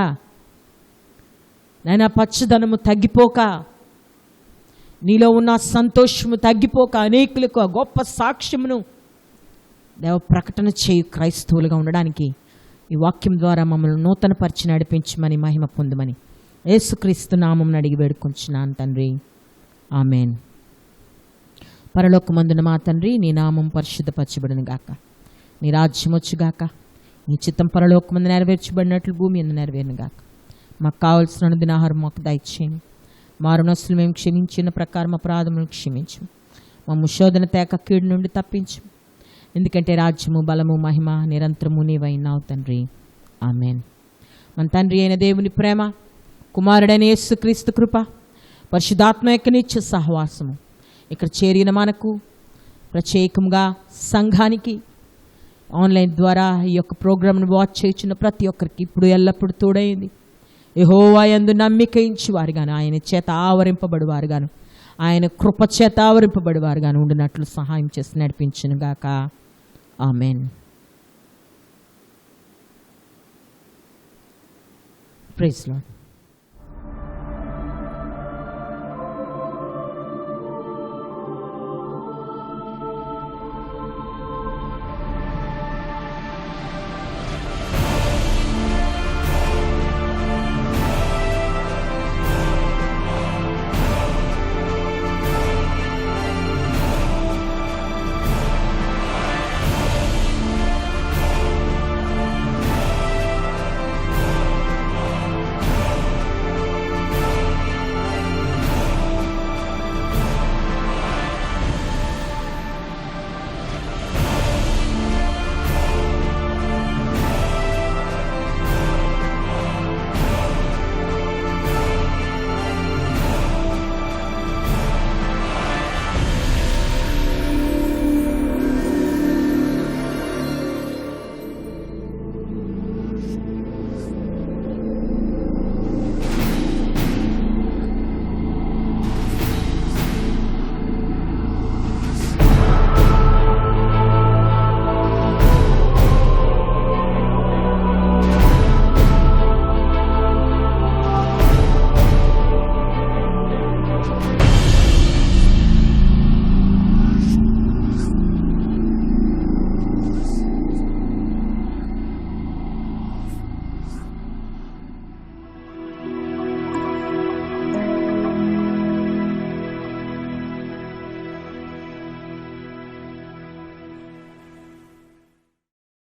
నాయనా పచ్చదనము తగ్గిపోక, నీలో ఉన్న సంతోషము తగ్గిపోక, అనేకులకు గొప్ప సాక్ష్యమును దేవ ప్రకటన చేయు క్రైస్తవులుగా ఉండడానికి ఈ వాక్యం ద్వారా మమ్మల్ని నూతనపరిచి నడిపించమని, మహిమ పొందమని యేసుక్రీస్తు నామమున అడిగి వేడుకొంచున్నాను తండ్రి, ఆమెన్. పరలోకమందున మా తండ్రి, నీ నామం పరిశుద్ధపరచబడును గాక, నీ రాజ్యం వచ్చుగాక, నీ చిత్తం పరలోకమందు నెరవేర్చబడినట్లు భూమి యందు నెరవేరును గాక. మాకు కావలసిన దినాహారం మాకు దయచేయండి. మా రుణస్తులు మేము క్షమించిన ప్రకారం అపరాధములను క్షమించు. మా శోధన తేక కీడు నుండి తప్పించు. ఎందుకంటే రాజ్యము, బలము, మహిమ నిరంతరము నీవైనావు తండ్రి, ఆమెన్. మన తండ్రి అయిన దేవుని ప్రేమ, కుమారుడైన యేసుక్రీస్తు కృప, పరిశుద్ధాత్మ యొక్క నిత్య సహవాసము ఇక్కడ చేరిన మనకు, ప్రత్యేకంగా సంఘానికి ఆన్లైన్ ద్వారా ఈ యొక్క ప్రోగ్రామ్ను వాచ్ చేయుచున్న ప్రతి ఒక్కరికి ఇప్పుడు ఎల్లప్పుడూ తోడైంది. యెహోవా యందు నమ్మిక ఉంచువారుగాను, ఆయన చేత ఆవరింపబడువారుగాను, ఆయన కృప చేత ఆవరింపబడువారుగాను ఉండినట్లు సహాయం చేసి నడిపించును గాక, ఆమెన్. Praise lord.